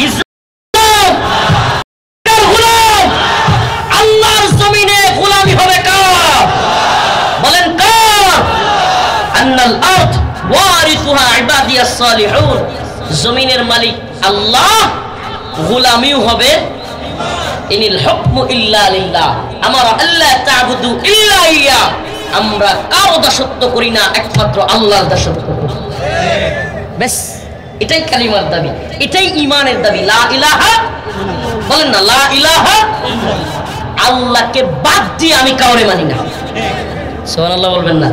ইসরায়েলের গোলাম? আল্লাহর জমিনে গোলামি হবে কার? বলেন কার? আন্নাল আরদ ওয়ারিসুহা ইবাদিয়াস সালিহুন। জমিনের মালিক আল্লাহ, গোলামিও হবে। ইনিল হুকমু ইল্লা লিল্লাহ, আমরা আল্লাহ তা'বুদু ইল্লা ইয়া, আমরা কারো দাসত্ব করি না, একমাত্র আল্লাহর দাসত্ব করি। বেশ, এটাই কালিমার দাবি, এটাই ঈমানের দাবি। লা ইলাহা, বলেন না লা ইলাহা। আল্লাহকে বাদ দিয়ে আমি কাউরে মানি না। সুবহানাল্লাহ বলবেন না?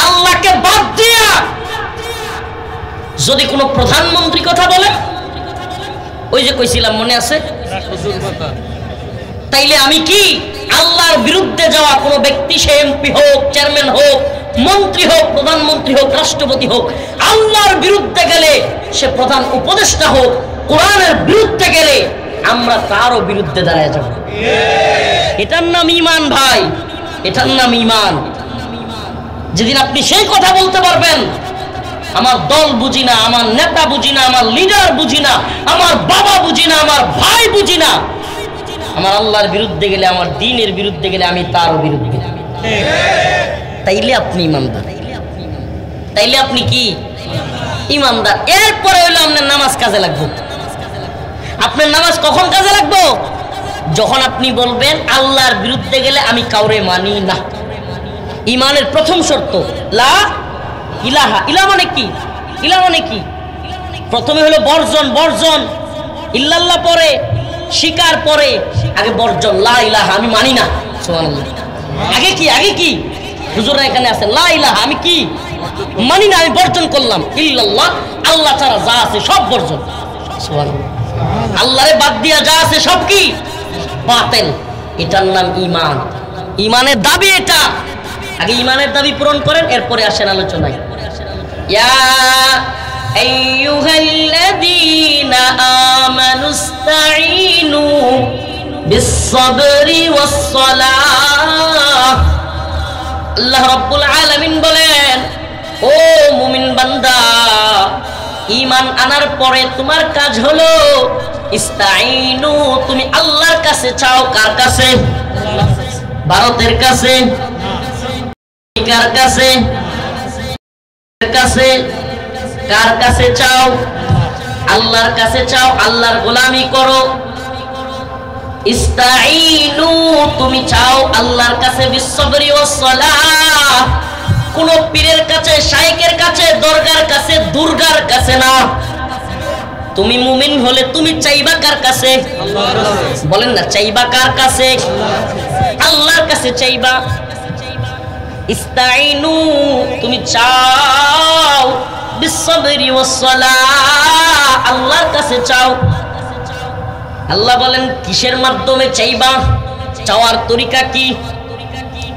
আল্লাহকে বাদ দিয়া যদি কোনো প্রধানমন্ত্রী কথা বলে, ওই যে কইছিলাম মনে আছে, তাইলে আমি কি আল্লাহর বিরুদ্ধে যাওয়া কোনো ব্যক্তি, সে এমপি হোক, চেয়ারম্যান হোক, মন্ত্রী হোক, প্রধানমন্ত্রী হোক, রাষ্ট্রপতি হোক, আল্লাহর বিরুদ্ধে গেলে, সে প্রধান উপদেষ্টা হোক, কোরআনের বিরুদ্ধে গেলে আমরা তারও বিরুদ্ধে দাঁড়ায় যাব। এটার নাম ঈমান ভাই, এটার নাম ঈমান। যেদিন আপনি সেই কথা বলতে পারবেন, আমার দল বুঝি না, আমার নেতা বুঝি না, আমার লিডার বুঝি না, আমার বাবা বুঝি না, আমার ভাই বুঝি না, আমার আল্লাহর বিরুদ্ধে গেলে, আমার দ্বীনের বিরুদ্ধে গেলে আমি তারও বিরুদ্ধে, তাইলে আপনি ইমানদার। তাইলে আপনি কি ইমানদার? এরপরে হইলো আপনার নামাজ কাজে লাগবে। আপনার নামাজ কখন কাজে লাগবে? যখন আপনি বলবেন আল্লাহর বিরুদ্ধে গেলে আমি কাউরে মানি না। ইমানের প্রথম শর্ত লা ইলাহা। ইলা মানে কি? ইলা মানে কি? প্রথমে হলো বর্জন, বর্জন। ইল্লাল্লাহ পরে, স্বীকার পরে, আগে বর্জন। লা ইলাহা, আমি মানি না। সুবহানাল্লাহ। আগে কি? আগে কি? হুজুররা এখানে আছে, লা ইলাহা আমি কি মানি না, আমি বর্জন করলাম। ইল্লাল্লাহ, আল্লাহ ছাড়া যা আছে সব বর্জন। সুবহানাল্লাহ। আল্লাহরে বাদ দিয়া যা আছে সব কি? বাতিল। এটার নাম ঈমান। ঈমানের দাবি এটা। আগে ঈমানের দাবি পূরণ করেন, এরপরে আসেন আলোচনায়। ইয়া আইয়ুহাল্লাযীনা আমানুস্তাঈনু বিস-সাবরি ওয়াস-সালাহ। আল্লাহ রাব্বুল আলামিন বলেন, ও মুমিন বান্দা, ঈমান আনার পরে তোমার কাজ হলো ইস্তাঈনু, তুমি আল্লাহর কাছে চাও। কার কাছে? ভারতের কাছে? কার কাছে? কাছে? কার কাছে চাও? আল্লাহর কাছে চাও। আল্লাহর গোলামি করো। ইস্তাঈনু, তুমি চাও আল্লাহর কাছে বিস-সাবরি ওয়াস-সালাহ। কোন পীরের কাছে, শায়েখের কাছে, দরগার কাছে, দুর্গার কাছে না। তুমি মুমিন হলে তুমি চাইবা কার কাছে? আল্লাহর কাছে। বলেন না, চাইবা কার কাছে? আল্লাহর কাছে চাইবা। ইস্তাঈনু, তুমি চাও বিস-সাবরি ওয়াস-সালাহ, আল্লাহর কাছে চাও। আল্লাহ বলেন কিসের মাধ্যমে চাইবা, চাওয়ার তরিকা কি?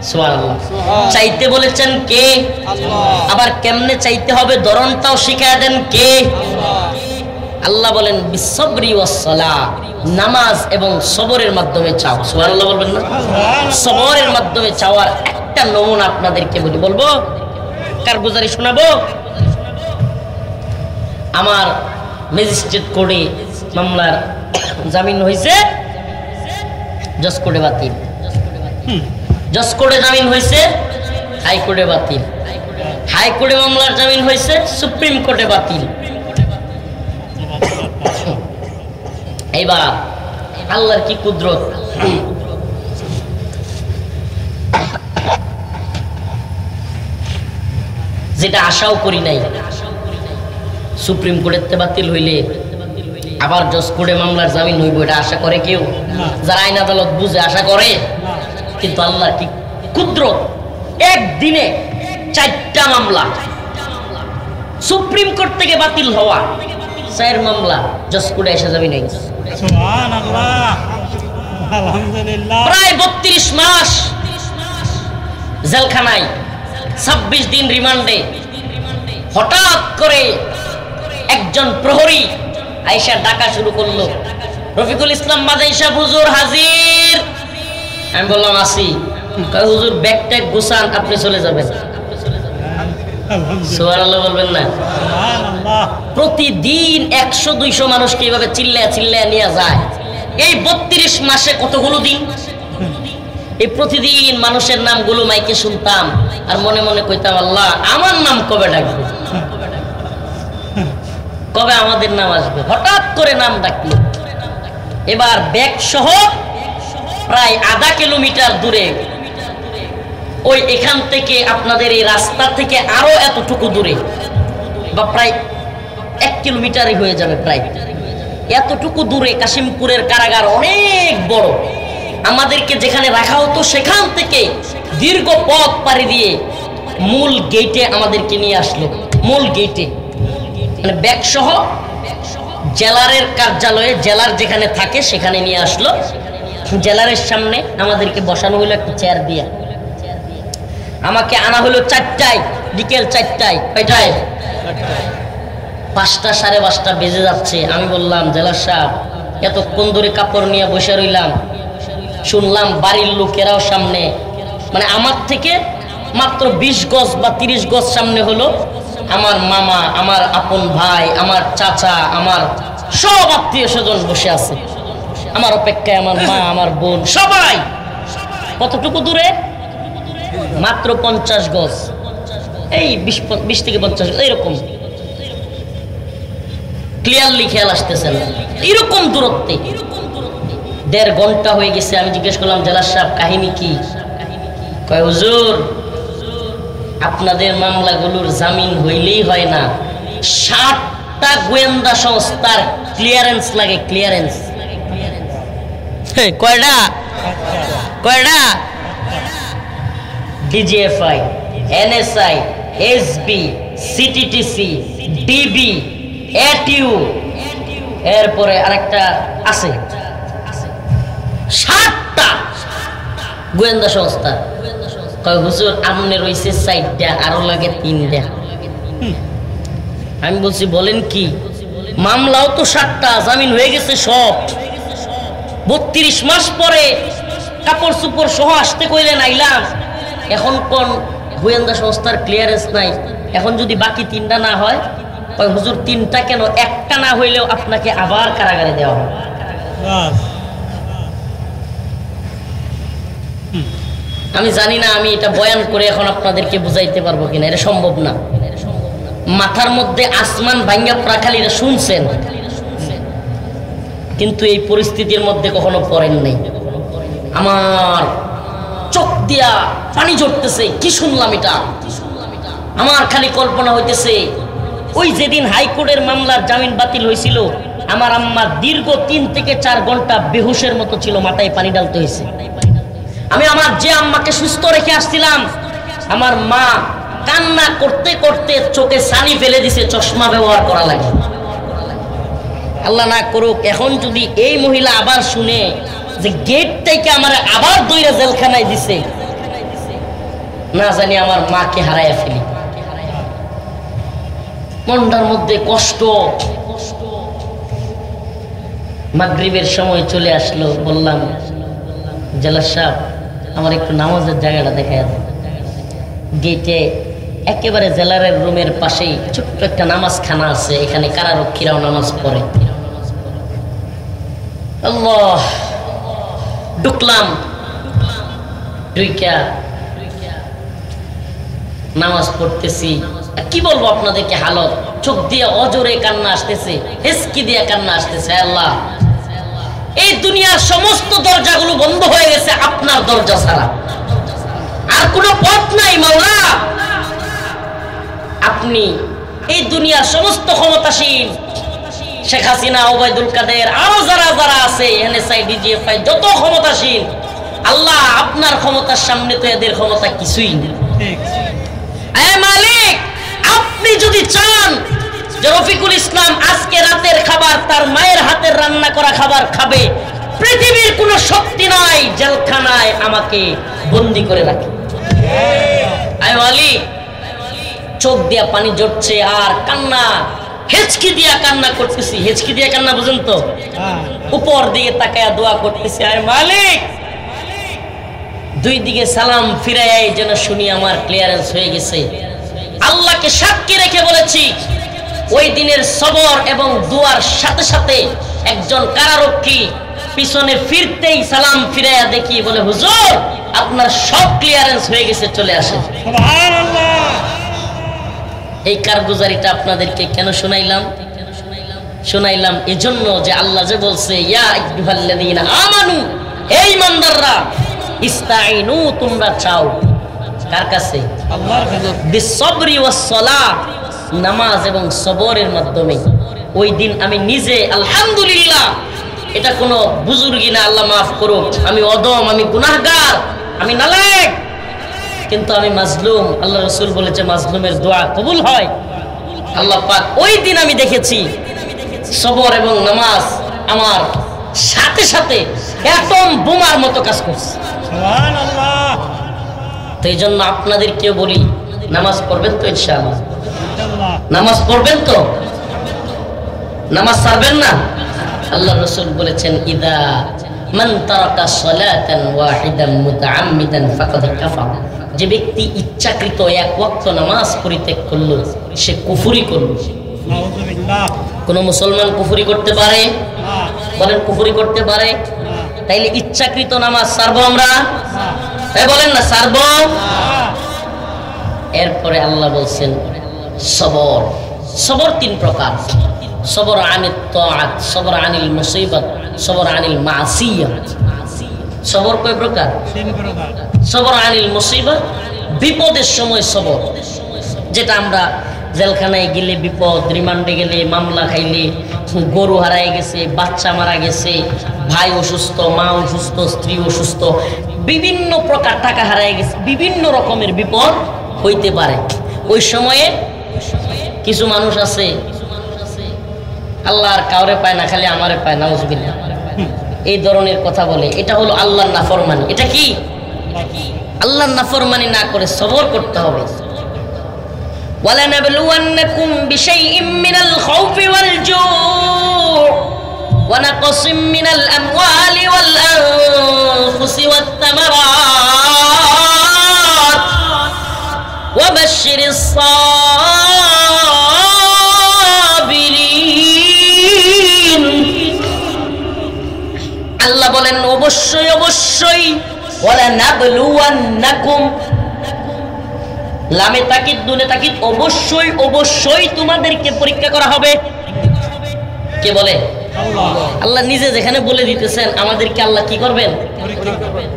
সুবহানাল্লাহ। চাইতে বলেছেন কে? আবার কেমনে চাইতে হবে ধরনটাও শিখায় দেন কে? আল্লাহ বলেন বিসবরি ওয়াস সালাহ, নামাজ এবং সবরের মাধ্যমে চাও। সুবহানাল্লাহ বলবেন না? সবরের মাধ্যমে চাওয়ার একটা নমুনা আপনাদেরকে বলবো, কারগুজারি শোনাবো। আমার ম্যাজিস্ট্রেট কোর্টে মামলার জামিন হয়েছে, জজ কোর্টে বাতিল। জজ কোর্টে জামিন হয়েছে, হাইকোর্টে বাতিল। হাইকোর্টে মামলার জামিন হয়েছে, সুপ্রিম কোর্টে বাতিল। এইবার আল্লাহর কি কুদরত, যেটা আশাও করি নাই, সুপ্রিম কোর্টের বাতিল হইলে আবার জজ কোর্টে মামলার জামিন হইব, এটা আশা করে কেউ? যারা আইন আদালত বুঝে আশা করে? কিন্তু আল্লাহর কি কুদরত, একদিনে 4টা মামলা সুপ্রিম কোর্ট থেকে বাতিল হওয়া, 4 মামলা জজ কোর্টে এসে জামিন হয়ে গেছে। সুবহানাল্লাহ, আলহামদুলিল্লাহ। প্রায় 32 মাস জেলখানায়, 26 দিন রিমান্ডে। হঠাৎ করে একজন প্রহরী আয়েশা ডাকা শুরু করলো, রফিকুল ইসলাম মাদানী সাহেব হুজুর হাজির। আমি বললাম আসি। কয় হুজুর ব্যাগ ট্যাগ গুছান, আপনি চলে যাবেন। সুবহানাল্লাহ বলবেন না? প্রতিদিন 100-200 মানুষকে এইভাবে চিল্লায়া চিল্লায়া নিয়ে যায়। এই 32 মাসে কতগুলো দিন, এই প্রতিদিন মানুষের নামগুলো মাইকে শুনতাম আর মনে মনে কইতাম আল্লাহ আমার নাম কবে ডাকবে, কবে আমাদের নাম আসবে। হঠাৎ করে নাম ডাকলো। এবার ব্যাগ সহ প্রায় আধা কিলোমিটার দূরে, ওই এখান থেকে আপনাদের এই রাস্তা থেকে আরো এতটুকু দূরে, বা প্রায় 1 কিলোমিটারই হয়ে যাবে, প্রায় এতটুকু দূরে কাশিমপুরের কারাগার অনেক বড়। আমাদেরকে যেখানে রাখা হতো সেখান থেকে দীর্ঘ পথ পাড়ি দিয়ে মূল গেটে আমাদেরকে নিয়ে আসলো। মূল গেটে মানে ব্যাগ সহ জেলারের কার্যালয়ে, জেলার যেখানে থাকে সেখানে নিয়ে আসলো। জেলারের সামনে আমাদেরকে বসানো হলো একটা চেয়ার দিয়া। আমাকে আনা হলো 4টায়, বিকেল 4টায়। কয়টায়? 5টা 5:30 বেজে যাচ্ছে। আমি বললাম জেলার সাহেব এতক্ষণ ধরে কাপড় নিয়ে বসে রইলাম, শুনলাম বাড়ির লোকেরাও সামনে, মানে আমার থেকে মাত্র 20 গজ বা 30 গজ সামনে হলো আমার মামা, আমার আপন ভাই, আমার চাচা, আমার সব আত্মীয় স্বজন বসে আছে আমার অপেক্ষায়, আমার মা, আমার বোন, সবাই। কতটুকু দূরে? মাত্র 50 গজ, এই 20 থেকে 50 এরকম, ক্লিয়ারলি খেয়াল আসতেছে না, এরকম দূরত্বে। 1.5 ঘন্টা হয়ে গেছে। আমি জিজ্ঞেস করলাম জেলার সাহেব কাহিনী কি? কয় হুজুর আপনাদের মামলাগুলোর জামিন হইলেই হয় না, 60টা গোয়েন্দা সংস্থার ক্লিয়ারেন্স লাগে। ক্লিয়ারেন্স কয়টা? কয়টা? DGFI, NSI, SB, CTTC, DB, ATU, এরপরে আরেকটা আছে, 60টা গোয়েন্দা সংস্থা। কয় হুজুর আমনে রইছে 4টা, আরো লাগে 3টা। আমি বলছি বলেন কি? মামলাও তো 7টা, জামিন হয়ে গেছে সব। 32 মাস পরে কাপড় চুপড় সহ আসতে কইলেন, আইলাম। এখন কোন গোয়েন্দা সংস্থার ক্লিয়ারেন্স নাই। এখন যদি বাকি 3টা না হয়, কয় হুজুর 3টা কেন, 1টা না হইলেও আপনাকে আবার কারাগারে দেওয়া হবে। আমি জানি না আমি এটা বয়ান করে এখন আপনাদেরকে বুঝাইতে পারবো কিনা, এটা সম্ভব না। মাথার মধ্যে আসমান ভাঙ্গা প্রাখালি এটা শুনছেন, কিন্তু এই পরিস্থিতির মধ্যে কখনো পড়েন নাই। আমার চোখ দিয়া পানি ঝরতেছে, কি শুনলাম এটা। আমার খালি কল্পনা হইতেছে, ওই যেদিন হাইকোর্টের মামলার জামিন বাতিল হয়েছিল, আমার আম্মা দীর্ঘ 3 থেকে 4 ঘন্টা বেহুশের মতো ছিল, মাথায় পানি ঢালতে হয়েছে। আমি আমার যে আম্মাকে সুস্থ রেখে আসছিলাম, আমার মা কান্না করতে করতে চোখে ছানি ফেলে দিছে, চশমা ব্যবহার করা লাগে। আল্লাহ না করুক এখন যদি এই মহিলা আবার শুনে যে গেট থেকে আমার আবার দইরা জেলখানায় দিছে, না জানি আমার মাকে হারাইয়া ফেলি। মনটার মধ্যে কষ্ট। মাগরিবের সময় চলে আসলো, বললাম জেলার সাহেব আমার একটু নামাজের জায়গাটা দেখায় দেন। গেটে একেবারে জেলারের রুমের পাশেই ছোট্ট একটা নামাজখানা আছে, এখানে কারারক্ষীরাও নামাজ পড়ে। আল্লাহ, ঢুকলাম, ঢুইকা নামাজ পড়তেছি। কি বলবো আপনাদেরকে হালত, চোখ দিয়ে অজরে কান্না আসতেছে, হেসকি দিয়ে কান্না আসতেছে। আল্লাহ, এই দুনিয়ার সমস্ত দরজাগুলো বন্ধ হয়ে গেছে আপনার দরজা ছাড়া, আর কোনো পথ নাই মাওলা। আপনি এই দুনিয়ার সমস্ত ক্ষমতাসীন, শেখ হাসিনা, ওবায়দুল কাদের, আরো যারা যারা আছে, এনএসআই, ডিজিএফআই, যত ক্ষমতাসীন, আল্লাহ আপনার ক্ষমতার সামনে তো এদের ক্ষমতা কিছুই নেই। মালিক, আপনি যদি চান যে রফিকুল ইসলাম আজকে রাতের খাবার তার মায়ের হাতের রান্না করা খাবার খাবে, পৃথিবীর কোনো শক্তি নাই জেলখানায় আমাকে বন্দি করে রাখে। আয় মালিক, চোখ দিয়া পানি ঝরছে আর কান্না, হেঁচকি দিয়া কান্না করতেছি। হেঁচকি দিয়া কান্না বুঝেন তো, উপর দিকে তাকায়া দোয়া করতেছি। আয় মালিক, দুই দিকে সালাম ফিরাই যেন শুনি আমার ক্লিয়ারেন্স হয়ে গেছে। আল্লাহকে সাক্ষী রেখে বলেছি, ওই দিনের সবর এবং দুয়ার সাথে সাথে একজন কারারক্ষী পিছনে ফিরতেই সালাম ফিরাইয়া দেখি বলে, হুজুর আপনার সব ক্লিয়ারেন্স হয়ে গেছে, চলে আসেন। এই কারগুজারিটা আপনাদেরকে কেন শোনাইলাম? শোনাইলাম এজন্য যে আল্লাহ যে বলছে, ইয়া আইয়ুহাল্লাযীনা আমানু, এই ইমানদাররা, ইস্তাইনু, তোমরা চাও কার কাছে? আল্লাহর কাছে। বিসসবরি ওয়াস সালাহ, নামাজ এবং সবরের মাধ্যমে। ওই দিন আমি নিজে আলহামদুলিল্লাহ, এটা কোনো বুজুর্গি না, আল্লাহ মাফ করুক, আমি অদম, আমি গুনাহগার, আমি নালায়েক, কিন্তু আমি মাজলুম। আল্লাহ রাসূল বলেছে মাজলুমের দোয়া কবুল হয়। আল্লাহ পাক ওই দিন আমি দেখেছি সবর এবং নামাজ আমার সাথে সাথে একদম বোমার মতো কাজ করছে। সুবহানাল্লাহ। তো এই জন্য আপনাদেরকেও বলি, নামাজ পড়বেন তো ইনশাআল্লাহ? নামাজ পড়বেন তো? নামাজ ছাড়বেন না? আল্লাহ রাসূল বলেছেন, ইদা মান তারাকা সালাতান ওয়াহিদান মুতাআম্মিদান ফাকাদ কাফার, যে ব্যক্তি ইচ্ছাকৃত এক ওয়াক্ত নামাজ পরিত্যাগ করলো সে কুফরি করলো। নাউযুবিল্লাহ। কোন মুসলমান কুফরি করতে পারে? বলেন কুফরি করতে পারে? তাইলে ইচ্ছাকৃত নামাজ ছাড়বো আমরা? তাই বলেন না ছাড়বো? এরপরে আল্লাহ বলছেন সবর। সবর তিন প্রকার, সবর আনিত তাআত, সবর আনিল মুসিবত, সবর আনিল মাসিয়া। সবর কয় প্রকার? তিন প্রকার। সবর আনিল মুসিবত, বিপদের সময় সবর, যেটা আমরা জেলখানায় গেলে বিপদ, রিমান্ডে গেলে, মামলা খাইলে, গরু হারায় গেছে, বাচ্চা মারা গেছে, ভাই অসুস্থ, মা অসুস্থ, স্ত্রী অসুস্থ, বিভিন্ন প্রকার টাকা হারায় গেছে, বিভিন্ন রকমের বিপদ হইতে পারে। ওই সময়ে কিছু মানুষ আছে আল্লাহ আর কাউরে পায় না, খালি আমারে পায়, নাউজুবিল্লাহ, এই ধরনের কথা বলে। এটা হলো আল্লাহর নাফরমানি। এটা কি? আল্লাহর নাফরমানি না করে সবর করতে হবে। وَلَنَبْلُوَنَّكُمْ بِشَيْءٍ مِّنَ الْخَوْفِ وَالْجُوعِ وَنَقْصٍ مِّنَ الْأَمْوَالِ وَالْأَنفُسِ وَالثَّمَرَاتِ وَبَشِّرِ الصَّابِرِينَ। আল্লাহ বলেন অবশ্যই অবশ্যই, وَلَنَبْلُوَنَّكُمْ, লামে তাকিদ নুনে তাকিদ, অবশ্যই অবশ্যই তোমাদেরকে পরীক্ষা করা হবে। কে বলে? আল্লাহ। আল্লাহ নিজে যেখানে বলে দিতেছেন আমাদেরকে আল্লাহ কি করবেন? পরীক্ষা করবেন।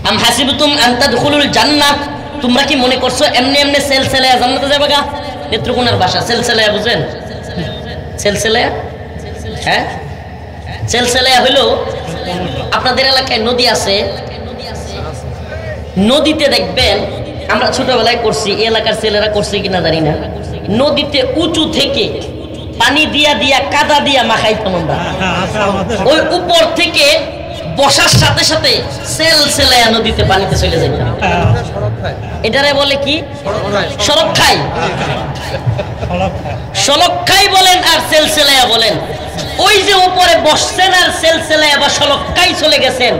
আম হাসিবতুম আন তাদখুলুল জান্নাহ, তোমরা কি মনে করছো এমনি এমনি সেলসেলায়া জান্নাতে যাবে গা? নেত্রকোনার ভাষা সেলসেলায়া বুঝেন? সেলসেলায়া, হ্যাঁ, সেলসেলায়া হলো আপনাদের এলাকায় নদী আছে, নদীতে দেখবেন, আমরা ছোটবেলায় করছি, এলাকার ছেলেরা করছে কিনা জানি না, নদীতে উঁচু থেকে পানি দিয়া দিয়া কাদা দিয়া মাখাইতাম আমরা। ওই উপর থেকে বসার সাথে সাথে সেল সেলাইয়া নদীতে পানিতে চলে যাইতাম। এটারে বলে কি? সড়ক খাই। সড়ক খাই বলেন আর সেল সেলাইয়া বলেন। ওই যে উপরে বসছেন আর সেল সেলাইয়া বা সড়ক খাই চলে গেছেন,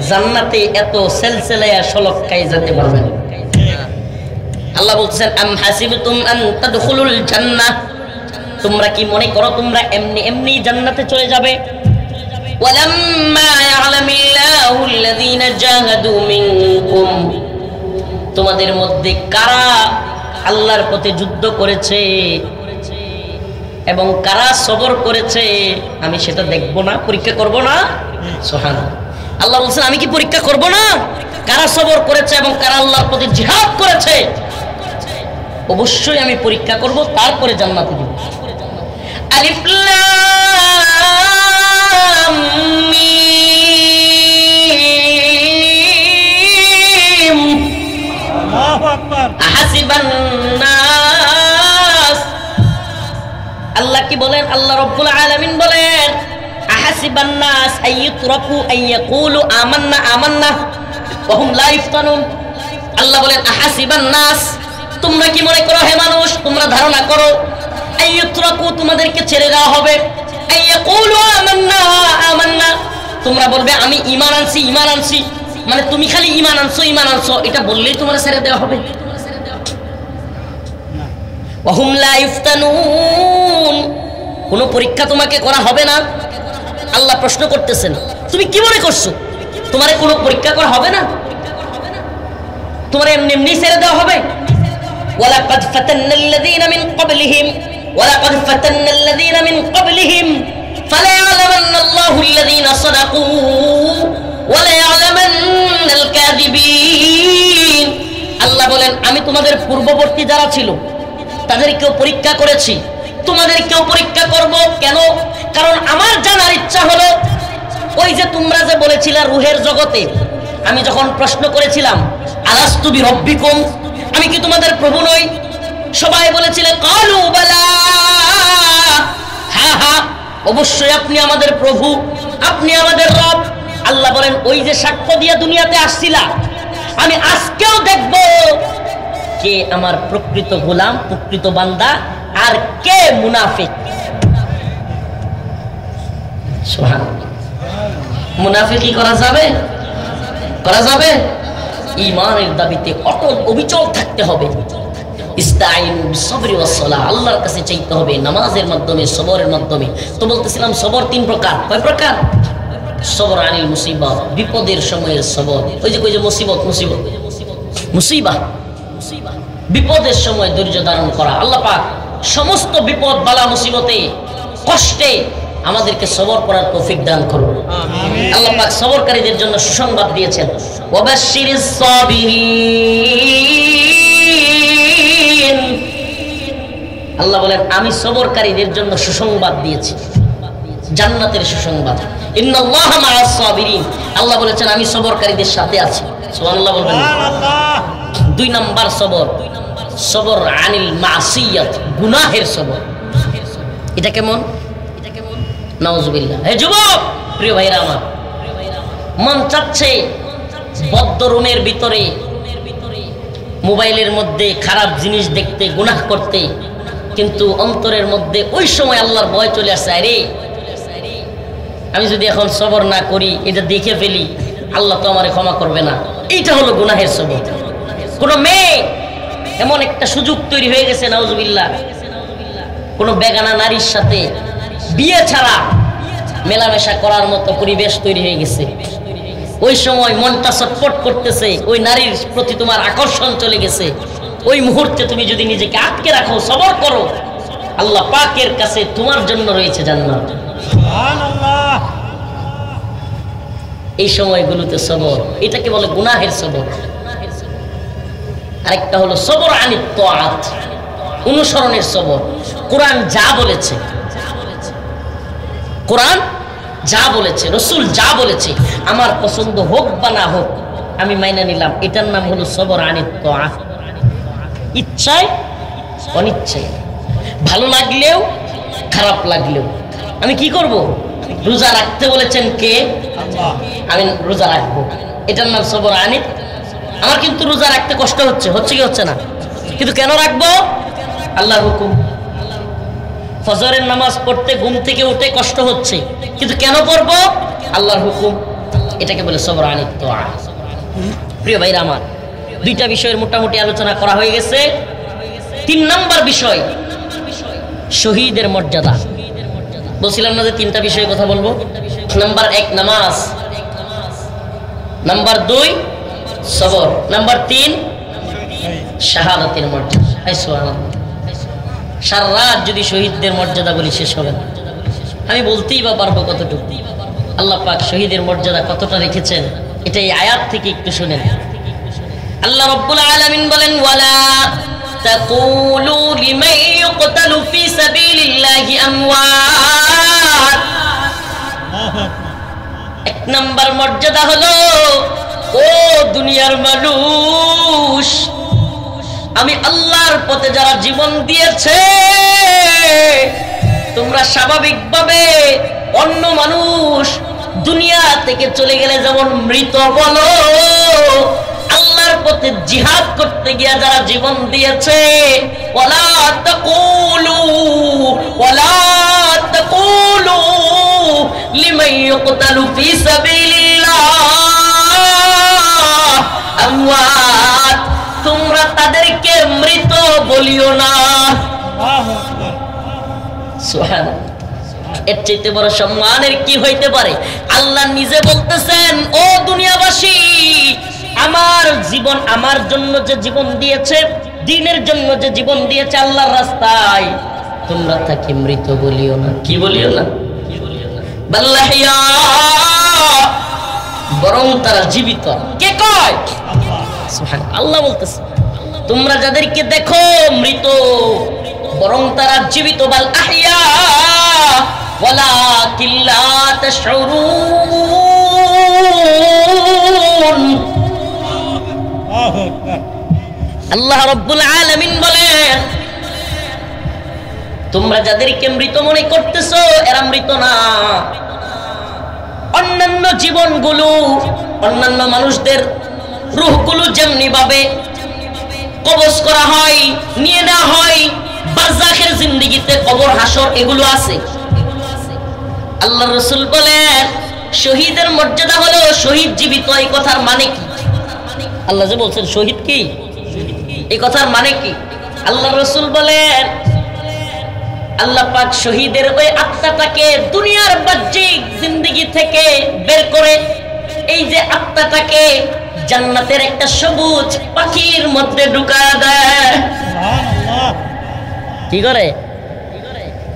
জান্নাতে এত সেল সেলাইয়া সড়ক খাই যেতে পারবেন। আল্লাহ বলছেন আম হাসিবতুম আন তাদখুলুল জান্নাহ, তোমরা কি মনে করো তোমরা এমনি এমনি জান্নাতে চলে যাবে? ওয়ালাম্মা ইয়ালামিল্লাহু আল্লাযীনা জাহাদু মিনকুম, তোমাদের মধ্যে কারা আল্লাহর পথে যুদ্ধ করেছে এবং কারা সবর করেছে আমি সেটা দেখব না, পরীক্ষা করব না? সুবহানাল্লাহ। আল্লাহ বলছেন আমি কি পরীক্ষা করব না? কারা সবর করেছে এবং কারা আল্লাহর পথে জিহাদ করেছে অবশ্যই আমি পরীক্ষা করব, তারপরে জান্নাতে দিব। আলিফ লাম মিম, আল্লাহু আকবার। আহাসিবান নাস, আল্লাহ কি বলেন? আল্লাহ রাব্বুল আলামিন বলেন আহাসিবান নাস আইয়ুতরাকু আইয়াকুলু আমান্না আমান্না ওয়া হুম লা ইফতানুন। আল্লাহ বলেন আহাসিবান নাস, তোমরা কি মনে করো হে মানুষ, তোমরা ধারণা করো আইয়ুতরাকু, তোমাদেরকে ছেড়ে দেওয়া হবে, আইয়াকুলু আমান্না আমান্না, তোমরা বলবে আমি ঈমান আনছি ঈমান আনছি, মানে তুমি খালি ঈমান আনছো ঈমান আনছো এটা বললেই তোমার ছেড়ে দেওয়া হবে? ওয়া হুম লা ইফতানুন, কোনো পরীক্ষা তোমাকে করা হবে না। আল্লাহ প্রশ্ন করতেছেন তুমি কি মনে করছো তোমারে কোনো পরীক্ষা করা হবে না? তোমার এমনি এমনি ছেড়ে দেওয়া হবে? ওয়ালাকাদ ফাতান্নাল্লাযীনা মিন ক্বাবলিহিম ওয়ালাকাদ ফাতান্নাল্লাযীনা মিন ক্বাবলিহিম ফালায়ালামান্নাল্লাহু আল্লাযীনা সাদাকু ওয়ালায়ালামান্নাল কাযিবিন। আল্লাহ বলেন আমি তোমাদের পূর্ববর্তী যারা ছিল তাদেরকেও পরীক্ষা করেছি, তোমাদেরকেও পরীক্ষা করব। কেন? কারণ আমার জানার ইচ্ছা হলো ওই যে তোমরা যে বলেছিলা রূহের জগতে, আমি যখন প্রশ্ন করেছিলাম আলাস্তু বিরব্বিকুম, আমি কি তোমাদের প্রভু নই? সবাই বলেছিলেন ক্বালু বালা, হ্যাঁ হ্যাঁ অবশ্যই আপনি আমাদের প্রভু, আপনি আমাদের রব। আল্লাহ বলেন ওই যে সাক্ষ্য দিয়ে দুনিয়াতে আসছিলা, আমি আজকেও দেখব কে আমার প্রকৃত গোলাম প্রকৃত বান্দা আর কে মুনাফিক। সুবহানাল্লাহ। মুনাফিকি করা যাবে? করা যাবে? ঈমানের দাবিতে অটল অবিচল থাকতে হবে। ইস্তাঈনু বিসসবরি ওয়াস সালাহ, আল্লাহর কাছে চাইতে হবে নামাজের মাধ্যমে সবরের মাধ্যমে। তো বলতেছিলাম সবর তিন প্রকার। কয় প্রকার? সবর আনিল মুসিবত, বিপদের সময়ের সবর। ওই যে কই যে মুসিবত মুসিবত মুসিবা, বিপদের সময় ধৈর্য ধারণ করা। আল্লাহ পাক সমস্ত বিপদ বালা মুসিবতে কষ্টে আমাদেরকে সবর করার তৌফিক দান করুন। আল্লাহ পাক সবরকারীদের জন্য সুসংবাদ দিয়েছেন ওয়াবাশশিরিস সাবিরিন। আল্লাহ বলেন আমি সবরকারীদের জন্য সুসংবাদ দিয়েছি, জান্নাতের সুসংবাদ। ইন্নাল্লাহা মাআস সাবিরিন, আল্লাহ বলেছেন আমি সবরকারীদের সাথে আছি। সুবহানাল্লাহ বলবেন। দুই নাম্বার সবর, সবর আনিল মাসিয়াত, গুনাহের সবর। এটা কেমন? নাউজুবিল্লাহ। হে যুবক প্রিয় ভাইরা আমার, মন চাচ্ছে বদ্ধ রুমের ভিতরে মোবাইলের মধ্যে খারাপ জিনিস দেখতে, গুনাহ করতে, কিন্তু অন্তরের মধ্যে ওই সময় আল্লাহর ভয় চলে আসছে, আরে আমি যদি এখন সবর না করি, এটা দেখে ফেলি, আল্লাহ তো আমারে ক্ষমা করবে না। এইটা হলো গুনাহের সবর। কোন মেয়ে এমন একটা সুযোগ তৈরি হয়ে গেছে নাউজুবিল্লাহ, কোন বেগানা নারীর সাথে বিয়ে ছাড়া মেলামেশা করার মতো পরিবেশ তৈরি হয়ে গেছে। ওই সময় মনটা ছটফট করতেছে, ওই নারীর প্রতি তোমার আকর্ষণ চলে গেছে। ওই মুহূর্তে তুমি যদি নিজেকে আটকে রাখো, সবর করো, আল্লাহ পাকের কাছে তোমার জন্য রয়েছে জান্নাত। সুবহানাল্লাহ। এই সময়গুলোতে সবর, এটাকে বলে গুনাহের সবর। আরেকটা হলো সবর আনিত তাআত, অনুসরণের সবর। কোরআন যা বলেছে, কোরআন যা বলেছে, রাসূল যা বলেছে, আমার পছন্দ হোক বা না হোক আমি মাইনা নিলাম, এটার নাম হলো সবর আনিত তাআত। ইচ্ছায় অনিচ্ছায়, ভালো লাগলেও খারাপ লাগলেও আমি কি করব? রোজা রাখতে বলেছেন কে? আমি রোজা রাখবো, এটার নাম সবর আনিত। আমার কিন্তু রোজা রাখতে কষ্ট হচ্ছে, হচ্ছে কি হচ্ছে না? কিন্তু কেন রাখবো? আল্লাহর হুকুম। ফজরের নামাজ পড়তে ঘুম থেকে উঠে কষ্ট হচ্ছে, কিন্তু কেন পড়বো? আল্লাহর হুকুম। এটাকে বলে সবর আনিত। প্রিয় ভাইরা আমার, দুইটা বিষয়ের মোটামুটি আলোচনা করা হয়ে গেছে। 3 নাম্বার বিষয় শহীদের মর্যাদা। বলছিলাম না যে 3টা বিষয়ে কথা বলবো। নাম্বার 1 নামাজ, নাম্বার 2 সবর, নাম্বার 3 শাহাদাতের মর্যাদা। সারা রাত যদি শহীদদের মর্যাদা বলি শেষ হবে না। আমি বলতেই বা পারবো কতটুকু। আল্লাহ পাক শহীদের মর্যাদা কতটা রেখেছেন এটা এই আয়াত থেকে একটু শুনেন। আল্লাহ রাব্বুল আলামিন বলেন, ওয়ালা তাকুলু লিমান ইউকতালু ফি সাবিলিল্লাহি আমওয়াত। 1 নাম্বার মর্যাদা হলো, ও দুনিয়ার মানুষ, আমি আল্লাহর পথে যারা জীবন দিয়েছে তোমরা স্বাভাবিকভাবে অন্য মানুষ দুনিয়া থেকে চলে গেলে যেমন মৃত বলো, আল্লাহর পথে জিহাদ করতে গিয়ে যারা জীবন দিয়েছে, ওয়ালা তাকুলু লিমান ইউকতালু ফি সাবিলিল্লাহ আমওয়াত, তোমরা তাদেরকে মৃত বলিও না। সুবহানাল্লাহ। এর চাইতে বড় সম্মানের কি হইতে পারে? আল্লাহ নিজে বলতেছেন, ও দুনিয়াবাসী, আমার জীবন, আমার জন্য যে জীবন দিয়েছে, দ্বীনের জন্য যে জীবন দিয়েছে আল্লাহর রাস্তায়, তোমরা তাকে মৃত বলিও না। কি বলিও না? বাল্লাহিয়া, বরং তারা জীবিত। কে কয়? সুবহানাল্লাহ। আল্লাহ বলতেছে, তোমরা যাদেরকে দেখো মৃত, বরং তারা জীবিত। বাল আহিয়া ওয়ালাকিন লা তাশউরুন। আল্লাহ রাব্বুল আলামিন বলেন, তোমরা যাদেরকে মৃত মনে করতেছো এরা মৃত না। অন্যান্য জীবনগুলো, অন্যান্য মানুষদের রূহগুলো যেমনি ভাবে কবজ করা হয়, নিয়ে নেওয়া হয়, বারজাখের জিন্দেগিতে কবর হাসর এগুলো আছে। আল্লাহ রাসূল বলেন, শহীদের মর্যাদা হলো শহীদ জীবিত। এই কথার মানে কি? আল্লাহ যে বলছেন শহীদ কি, এই কথার মানে কি? আল্লাহ রাসূল বলেন, আল্লাহ পাক শহীদের ওই আত্মাটাকে দুনিয়ার বাহ্যিক জিন্দেগি থেকে বের করে এই যে আত্মাটাকে জান্নাতের একটা সবুজ পাখির মধ্যে ঢুকায় দেয়। কি করে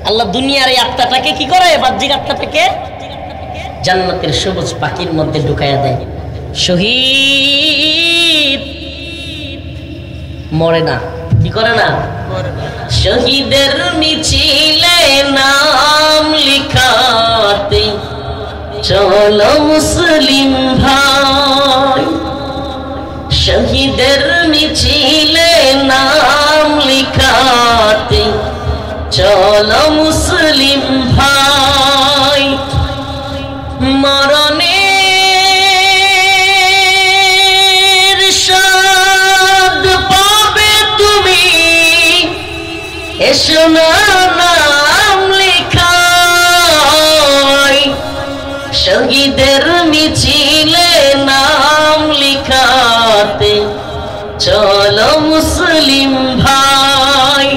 আল্লাহ দুনিয়ার এই আত্মাটাকে কি করে? বাহ্যিক আত্মাটাকে জান্নাতের সবুজ পাখির মধ্যে ঢুকায় দেয়। শহীদ মরে না। কি করে না? শহীদের মিছিলে নাম লিখাতে চলো মুসলিম ভাই, শহীদের মিছিলে নাম লিখাতে চলো মুসলিম ভাই, মরণের স্বাদ পাবে তুমি, এসো না নাম লিখাই, শহীদের মিছিলে নাম লিখাতে চলো মুসলিম ভাই।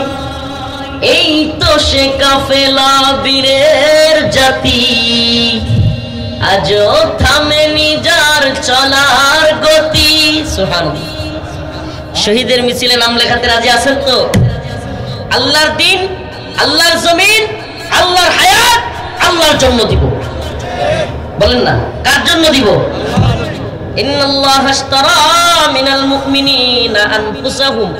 এই তো সে কাফেলা বীরের জাতি, আজও থামেনি যার চলার গতি। সুবহানাল্লাহ। শহীদের মিছিলে নাম লেখাতে রাজি আছেন তো? আল্লাহর দিন, আল্লাহর জমিন, আল্লাহর হায়াত আল্লাহর জন্য দিব। বলেন না, কার জন্য দিব? ইন্নাল্লাহা আশতারা মিনাল মুমিনিনা আনফুসাহুম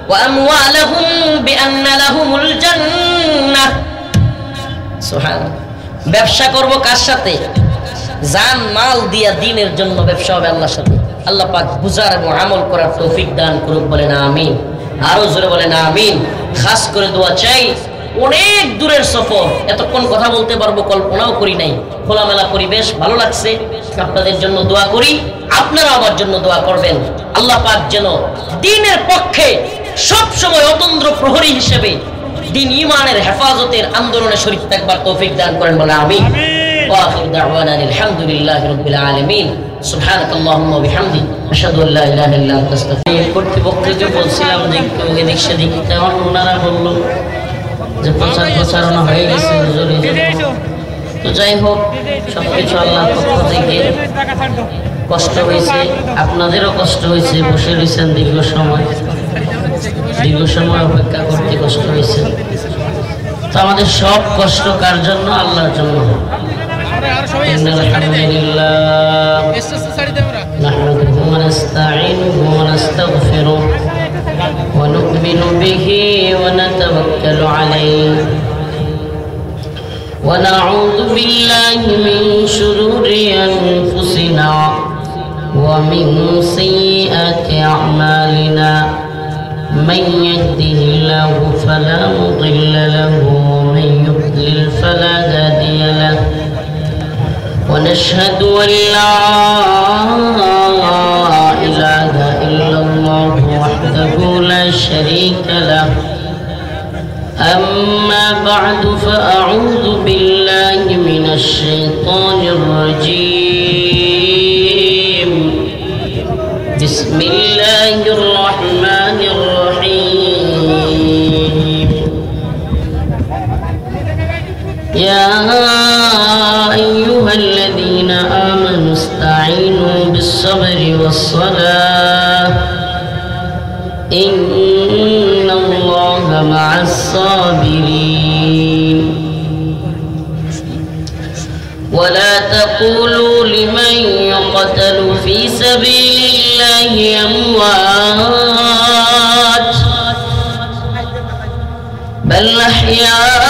ওয়া আমওয়ালাহুম বিআন্না লাহুমুল জান্নাহ। সুবহানাল্লাহ। ব্যবসা করব কার সাথে? জান মাল দিয়া দ্বীনের জন্য ব্যবসা হবে আল্লাহর সাথে। আল্লাহ পাক বুঝার এবং আমল করার তৌফিক দান করুক। বলেন আমিন। আরো জোরে বলেন আমিন। খাস করে দোয়া চাই অনেক দূরের সফর, এতক্ষণ কথা বলতে পারবো কল্পনাও করি নাই। খোলামেলা পরিবেশ, ভালো লাগছে। আপনাদের জন্য দোয়া করি, আপনারা আমার জন্য দোয়া করবেন। আল্লাহ পাক যেন দ্বীনের পক্ষে সব সময় অতন্দ্র প্রহরী হিসেবে দ্বীন ঈমানের হেফাজতের আন্দোলনে শরীক থাকবার তৌফিক দান করেন বলে আমিন। ওয়া আখিরু দাওয়ানা আলহামদুলিল্লাহি রাব্বিল আলামিন। সুবহানাকাল্লাহুম্মা ওয়া বিহামদিক আশহাদু আল্লা ইলাহা ইল্লা আনতা আস্তাগফিরুকা। কর্তৃপক্ষকে বলছিলাম যে একটু এদিক সেদিক, তখন ওনারা বলল যে প্রচারণা হয়ে গেছে হুজুরের জন্য। তো যাই হোক, সবকিছু আল্লাহর পক্ষ থেকে। কষ্ট হয়েছে, আপনাদেরও কষ্ট হয়েছে, বসে রয়েছেন দীর্ঘ সময় অপেক্ষা করতে কষ্ট হয়েছে। তো আমাদের সব কষ্ট কার জন্য? আল্লাহর জন্য। আলহামদুলিল্লাহ নাহমাদুহু ওয়া নাস্তাঈনুহু ওয়া নাস্তাগফিরুহু ওয়া নু'মিনু বিহি ওয়া নাতাওয়াক্কালু আলাইহি ওয়া নাউযু বিল্লাহি মিন শুরুরি আনফুসিনা ওয়া মিন সাইয়্যাতি আ'মালিনা। من يهده الله فلا مضل له ومن يضلل فلا هادي له ونشهد أن لا إله إلا الله وحده لا شريك له. أما بعد فأعوذ بالله من الشيطان الرجيم. بسم الله الرحمن الرحيم. يا أيها الذين آمنوا استعينوا بالصبر والصلاة إن الله مع الصابرين. ولا تقولوا لمن يقتل في سبيل الله أموات بل أحياء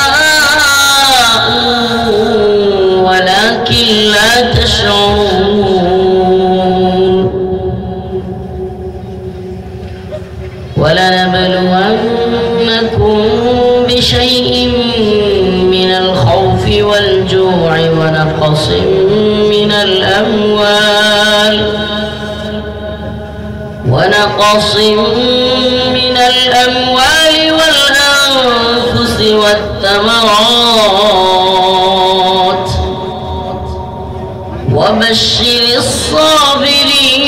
ولكن لا تشعرون. ولنبلونكم بشيء من الخوف والجوع ونقص من الأموال والأنفس والثمرات وبشر الصابرين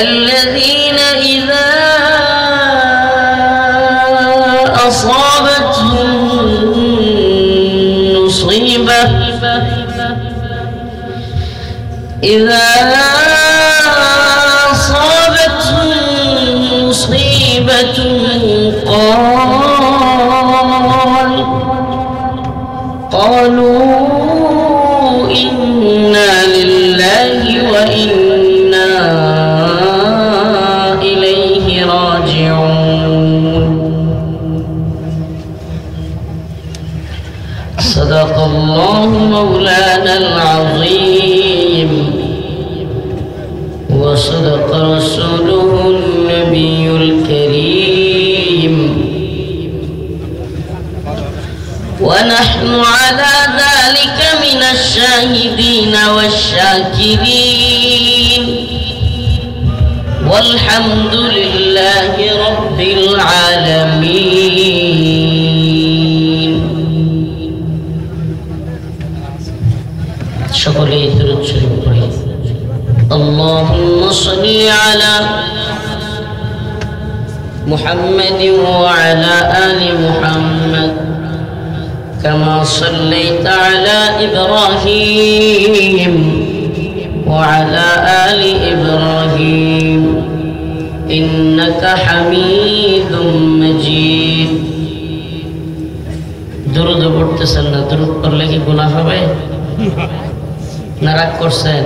الذين إذا أصابتهم مصيبة قالوا إنا لله وإنا إليه راجعون. صدق الله مولانا العظيم وصدق رسوله النبي الكريم ونحن على ذلك من الشاهدين والشاكرين والحمد لله رب العالمين. সকলেই দরুদ শরীফ পড়ি। اللهم صل على محمد وعلى آل محمد كما صليت على إبراهيم وعلى آل إبراهيم إنك حميد مجيد. درود পড়তেছেন না? درود পড়লে কি গুনাহ হবে? না রাগ করছেন?